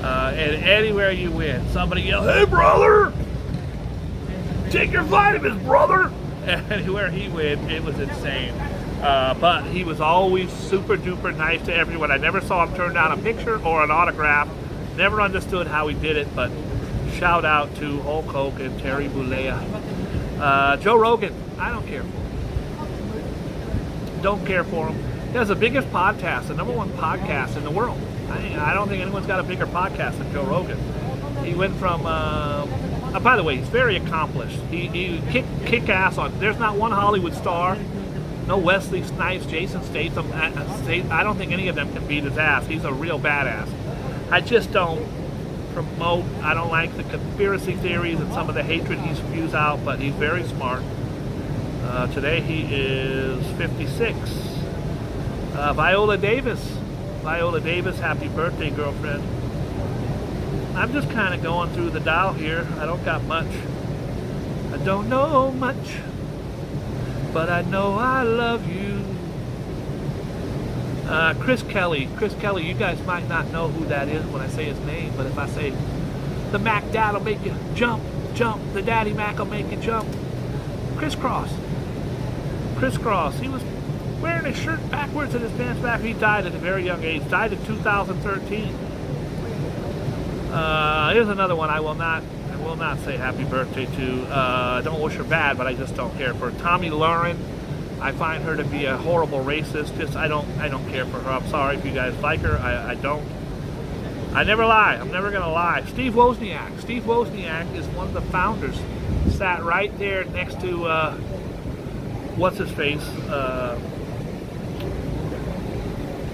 A: And anywhere you went, somebody yelled, hey, brother! Take your vitamins, brother! Anywhere he went, it was insane. But he was always super duper nice to everyone. I never saw him turn down a picture or an autograph. Never understood how he did it, but shout out to Hulk Hogan, Terry Bollea. Joe Rogan, I don't care for him. Don't care for him. He has the biggest podcast, the #1 podcast in the world. I don't think anyone's got a bigger podcast than Joe Rogan. He went from, by the way, he's very accomplished. He kick ass on, there's not one Hollywood star, no Wesley Snipes, Jason Statham. I don't think any of them can beat his ass. He's a real badass. I just don't promote, I don't like the conspiracy theories and some of the hatred he spews out, but he's very smart. Today he is 56. Viola Davis, happy birthday, girlfriend. I'm just kind of going through the dial here. I don't got much. I don't know much, but I know I love you. Chris Kelly, you guys might not know who that is when I say his name, but if I say, the Mac Dad will make you jump, the Daddy Mac will make you jump. Crisscross, he was wearing his shirt backwards and his pants back. He died at a very young age, died in 2013. Here's another one I will not say happy birthday to. I don't wish her bad, but I just don't care for her. Tommy Lauren, I find her to be a horrible racist. I don't care for her. I'm sorry if you guys like her. I don't. I never lie. I'm never gonna lie. Steve Wozniak is one of the founders. Sat right there next to what's his face?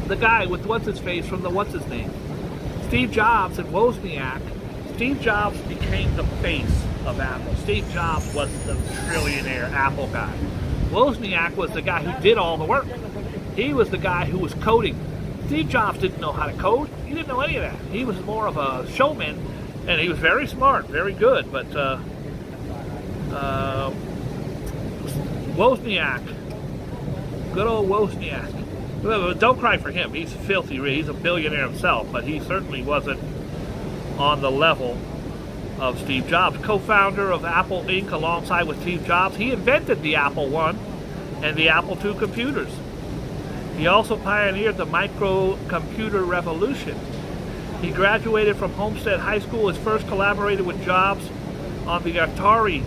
A: The guy with what's his face from the what's his name? Steve Jobs and Wozniak. Steve Jobs became the face of Apple. Steve Jobs was the trillionaire Apple guy. Wozniak was the guy who did all the work. He was the guy who was coding. Steve Jobs didn't know how to code. He didn't know any of that. He was more of a showman, and he was very smart, very good. But Wozniak, good old Wozniak. Don't cry for him. He's filthy. He's a billionaire himself, but he certainly wasn't on the level of Steve Jobs, co-founder of Apple Inc. alongside with Steve Jobs. He invented the Apple I and the Apple II computers. He also pioneered the microcomputer revolution. He graduated from Homestead High School. His first collaborated with Jobs on the Atari.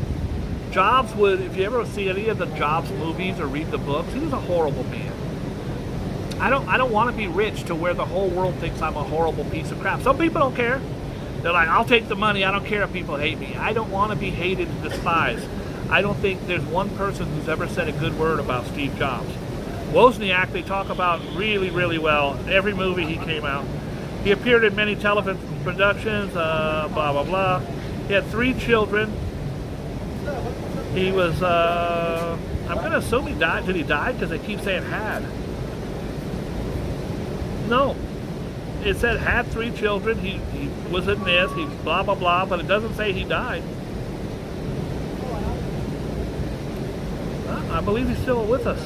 A: Jobs would, if you ever see any of the Jobs movies or read the books, he was a horrible man. I don't want to be rich to where the whole world thinks I'm a horrible piece of crap. Some people don't care. They're like, I'll take the money. I don't care if people hate me. I don't want to be hated and despised. I don't think there's one person who's ever said a good word about Steve Jobs. Wozniak, they talk about really, really well. Every movie he came out. He appeared in many television productions, blah, blah, blah. He had 3 children. He was, I'm going to assume he died. Did he die? Because they keep saying had. No. It said had 3 children. He was in this. He blah, blah, blah. But it doesn't say he died. I believe he's still with us.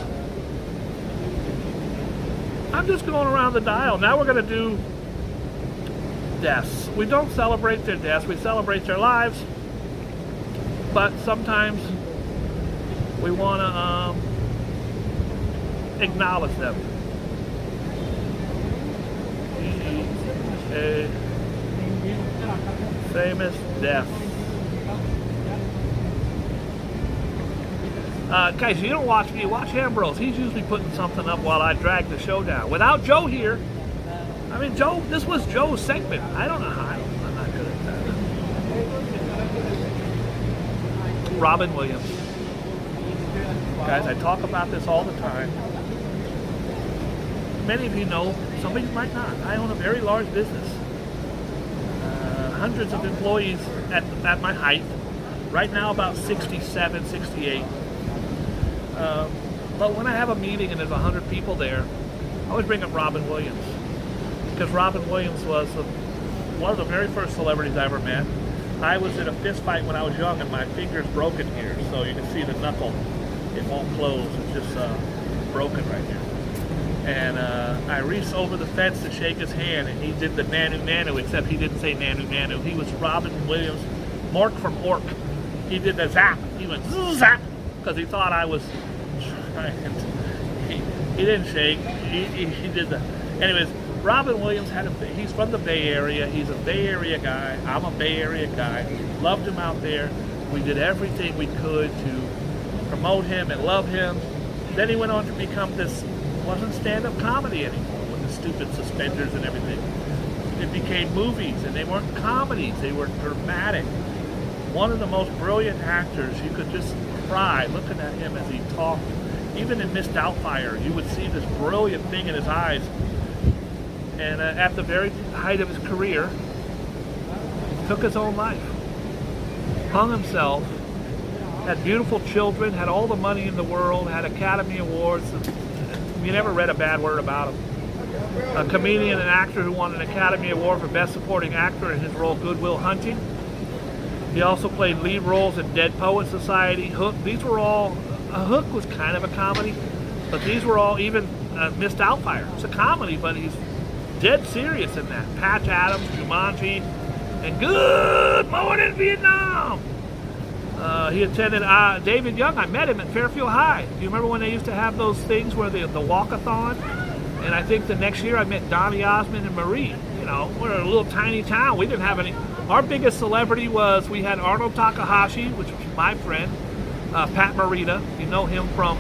A: I'm just going around the dial. Now we're going to do deaths. We don't celebrate their deaths. We celebrate their lives. But sometimes we want to acknowledge them. A famous death. Guys, you don't watch me, watch Ambrose. He's usually putting something up while I drag the show down. Without Joe here, I mean, Joe, this was Joe's segment. I don't know how. I'm not good at that. Robin Williams. Guys, I talk about this all the time. Many of you know, some of you might not. I own a very large business. Hundreds of employees at my height. Right now about 67, 68. But when I have a meeting and there's 100 people there, I always bring up Robin Williams. Because Robin Williams was one of the very first celebrities I ever met. I was in a fist fight when I was young and my finger's broken here. So you can see the knuckle. It won't close. It's just broken right here. And I reached over the fence to shake his hand, and he did the nanu nanu, except he didn't say nanu nanu. He was Robin Williams, Mork from Ork. He did the zap. He went zap because he thought I was trying. He didn't shake. He did the. Anyways, Robin Williams he's from the Bay Area. He's a Bay Area guy. I'm a Bay Area guy. Loved him out there. We did everything we could to promote him and love him. Then he went on to become this. Wasn't stand-up comedy anymore with the stupid suspenders and everything. It became movies, and they weren't comedies. They were dramatic. One of the most brilliant actors. You could just cry looking at him as he talked. Even in Miss Doubtfire, you would see this brilliant thing in his eyes. And at the very height of his career, took his own life. Hung himself. Had beautiful children. Had all the money in the world. Had Academy Awards. You never read a bad word about him. A comedian and actor who won an Academy Award for Best Supporting Actor in his role Good Will Hunting. He also played lead roles in Dead Poets Society, Hook. These were all, Hook was kind of a comedy, but these were all, even Miss Doubtfire. It's a comedy, but he's dead serious in that. Patch Adams, Jumanji, and Good Morning Vietnam. He attended David Young. I met him at Fairfield High. Do you remember when they used to have those things where the walk-a-thon? And I think the next year I met Donny Osmond and Marie. You know, we're a little tiny town. We didn't have any. Our biggest celebrity was, we had Arnold Takahashi, which was my friend, Pat Morita. You know him from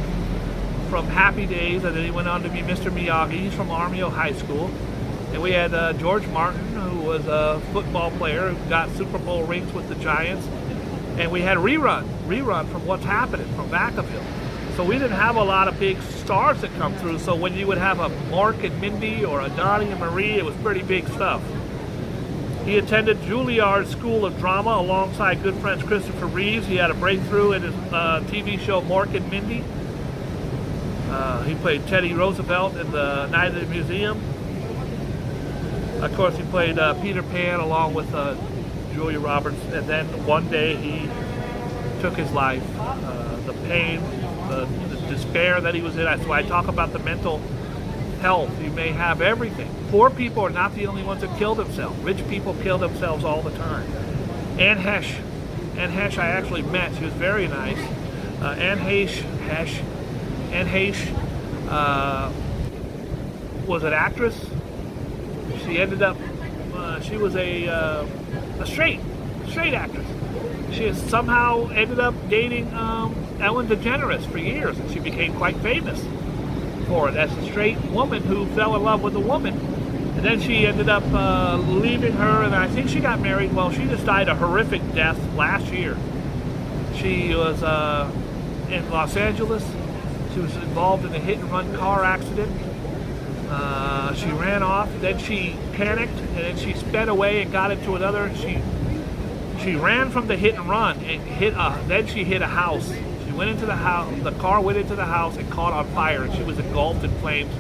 A: Happy Days, and then he went on to be Mr. Miyagi. He's from Armio High School. And we had George Martin, who was a football player who got Super Bowl rings with the Giants. And we had Rerun from What's Happening from Vacaville. So we didn't have a lot of big stars that come through. So when you would have a Mark and Mindy or a Donnie and Marie, it was pretty big stuff. He attended Juilliard School of Drama alongside good friends Christopher Reeves. He had a breakthrough in his TV show Mork and Mindy. He played Teddy Roosevelt in the Night at the Museum. Of course, he played Peter Pan along with Julia Roberts, and then one day he took his life. The pain, the despair that he was in. That's why I talk about the mental health. You may have everything. Poor people are not the only ones that kill themselves. Rich people kill themselves all the time. Anne Hesh. Anne Hesh I actually met. She was very nice. Anne Hesh was an actress. She ended up, she was a straight actress. She has somehow ended up dating Ellen DeGeneres for years, and she became quite famous for it as a straight woman who fell in love with a woman. And then she ended up leaving her, and I think she got married. Well, she just died a horrific death last year. She was in Los Angeles. She was involved in a hit-and-run car accident. She ran off, then she panicked, and then she sped away and got into another. She ran from the hit and run and then she hit a house. She went into the house, the car went into the house and caught on fire, and she was engulfed in flames.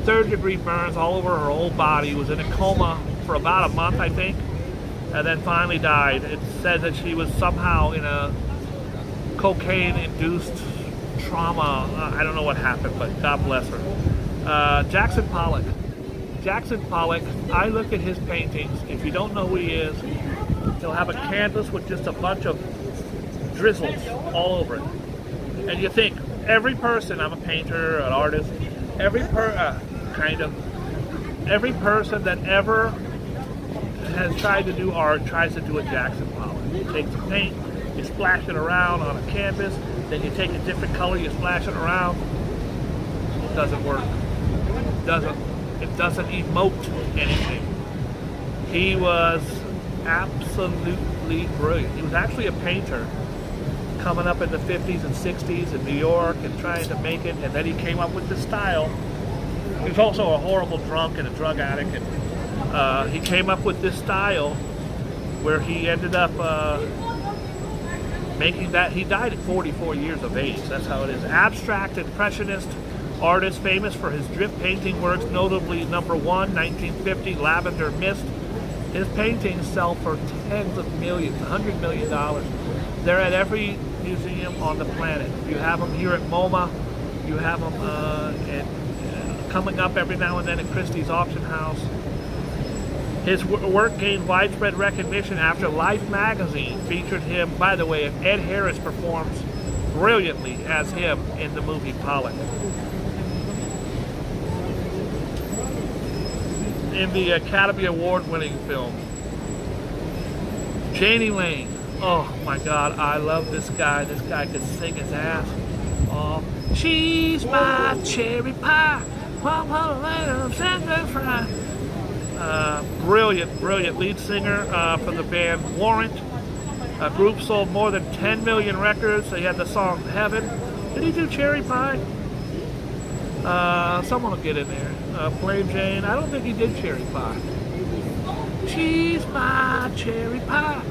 A: 3rd-degree burns all over her whole body. Was in a coma for about a month, I think, and then finally died. It said that she was somehow in a cocaine-induced trauma. I don't know what happened, but God bless her. Jackson Pollock. Jackson Pollock, I look at his paintings. If you don't know who he is, he'll have a canvas with just a bunch of drizzles all over it. And you think, every person, I'm a painter, an artist, every person that ever has tried to do art tries to do a Jackson Pollock. You take the paint, you splash it around on a canvas, then you take a different color, you splash it around. It doesn't work. It doesn't emote anything. He was absolutely brilliant. He was actually a painter coming up in the 50s and 60s in New York and trying to make it, and then he came up with this style. He was also a horrible drunk and a drug addict, and he came up with this style where he ended up making that. He died at 44 years of age. That's how it is. Abstract impressionist artist, famous for his drip painting works, notably number 1, 1950, Lavender Mist. His paintings sell for tens of millions, $100 million. They're at every museum on the planet. You have them here at MoMA. You have them coming up every now and then at Christie's auction house. His work gained widespread recognition after Life magazine featured him. By the way, Ed Harris performs brilliantly as him in the movie Pollock. In the Academy Award-winning film, Janie Lane. Oh my God, I love this guy. This guy can sing his ass off. She's my cherry pie, brilliant lead singer for the band Warrant. A group sold more than 10 million records. They had the song Heaven. Did he do Cherry Pie? Someone will get in there. Plain Jane. I don't think he did Cherry Pie. She's my cherry pie.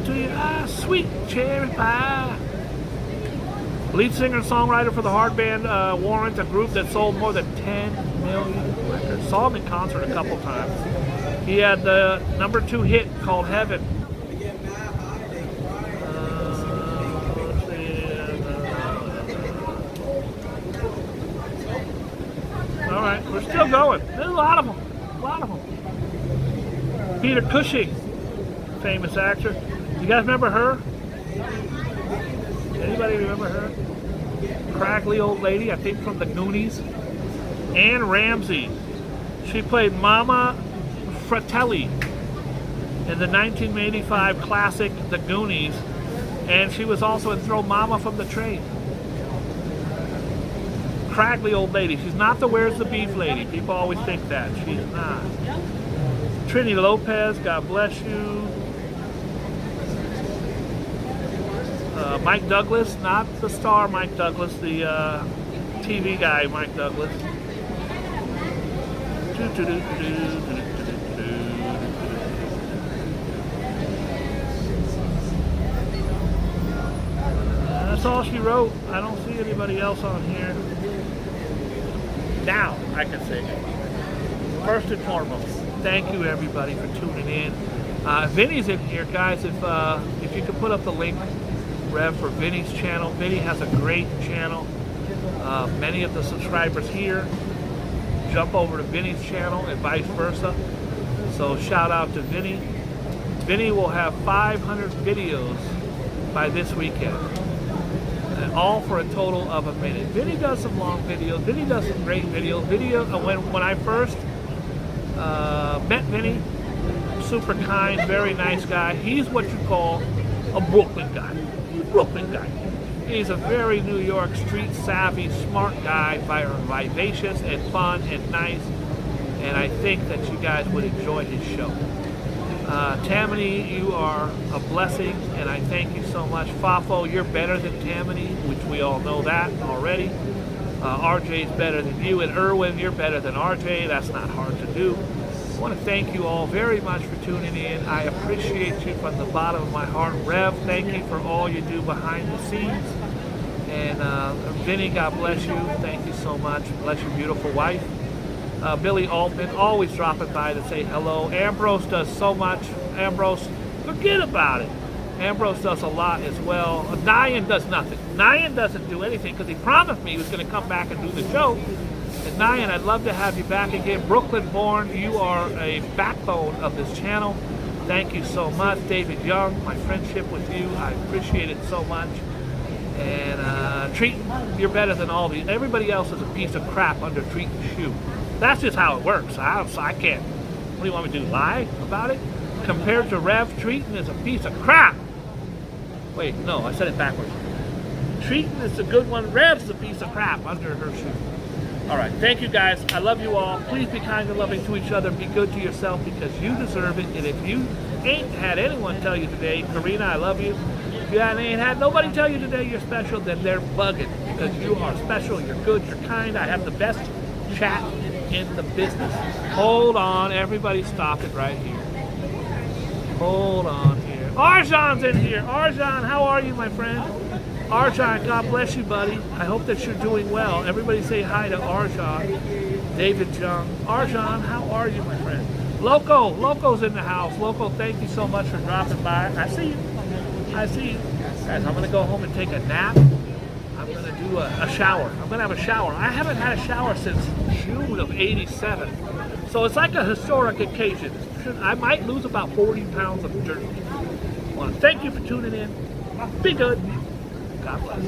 A: To your eyes, sweet cherry pie. Lead singer and songwriter for the hard band Warrant, a group that sold more than 10 million records. Saw him in concert a couple times. He had the number 2 hit called Heaven. All right, we're still going. There's a lot of them. Peter Cushing, famous actor. You guys remember her? Anybody remember her? Craggly old lady, I think from the Goonies. Anne Ramsey. She played Mama Fratelli in the 1985 classic The Goonies, and she was also in Throw Mama from the Train. Craggly old lady. She's not the Where's the Beef lady. People always think that. She's not. Trini Lopez, God bless you. Mike Douglas, not the star Mike Douglas, the TV guy Mike Douglas. That's all she wrote. I don't see anybody else on here. Now I can say, first and foremost, thank you everybody for tuning in. Vinny's in here, guys. If you could put up the link, Rev, for Vinny's channel. Vinny has a great channel. Many of the subscribers here jump over to Vinny's channel and vice versa. So shout out to Vinny. Vinny will have 500 videos by this weekend. And all for a total of a minute. Vinny does some long videos. Vinny does some great videos. When I first met Vinny, super kind, very nice guy. He's what you call a Brooklyn guy. Brooklyn guy. He's a very New York street savvy, smart guy, vivacious and fun and nice. And I think that you guys would enjoy his show. Tammany, you are a blessing, and I thank you so much. Fafo, you're better than Tammany, which we all know that already. RJ's better than you, and Irwin, you're better than RJ. That's not hard to do. I want to thank you all very much for tuning in. I appreciate you from the bottom of my heart. Rev, thank you for all you do behind the scenes. And Vinny, God bless you. Thank you so much. Bless your beautiful wife. Billy Altman, always dropping by to say hello. Ambrose does so much. Ambrose, forget about it. Ambrose does a lot as well. Nyan does nothing. Nyan doesn't do anything because he promised me he was going to come back and do the show. And Nyan, I'd love to have you back again. Brooklyn born, you are a backbone of this channel. Thank you so much. David Young, my friendship with you, I appreciate it so much. And Treaton, you're better than all these. Everybody else is a piece of crap under Treaton's shoe. That's just how it works. I can't. What do you want me to do? Lie about it? Compared to Rev, Treaton is a piece of crap. Wait, no, I said it backwards. Treaton is a good one. Rev's a piece of crap under her shoe. All right, thank you guys. I love you all. Please be kind and loving to each other. Be good to yourself because you deserve it. And if you ain't had anyone tell you today, Karina, I love you. If you ain't had nobody tell you today you're special, then they're bugging because you are special. You're good. You're kind. I have the best chat in the business. Hold on, everybody stop it right here. Hold on here. Arjan's in here. Arjan, how are you, my friend? Arjan, God bless you, buddy. I hope that you're doing well. Everybody say hi to Arjan. David Jung. Arjan, how are you, my friend? Loco's in the house. Loco, thank you so much for dropping by. I see you. I see you. Guys, I'm going to go home and take a nap. I'm going to do a shower. I'm going to have a shower. I haven't had a shower since June of '87. So it's like a historic occasion. I might lose about 40 pounds of dirt. I want to thank you for tuning in. Be good. God bless.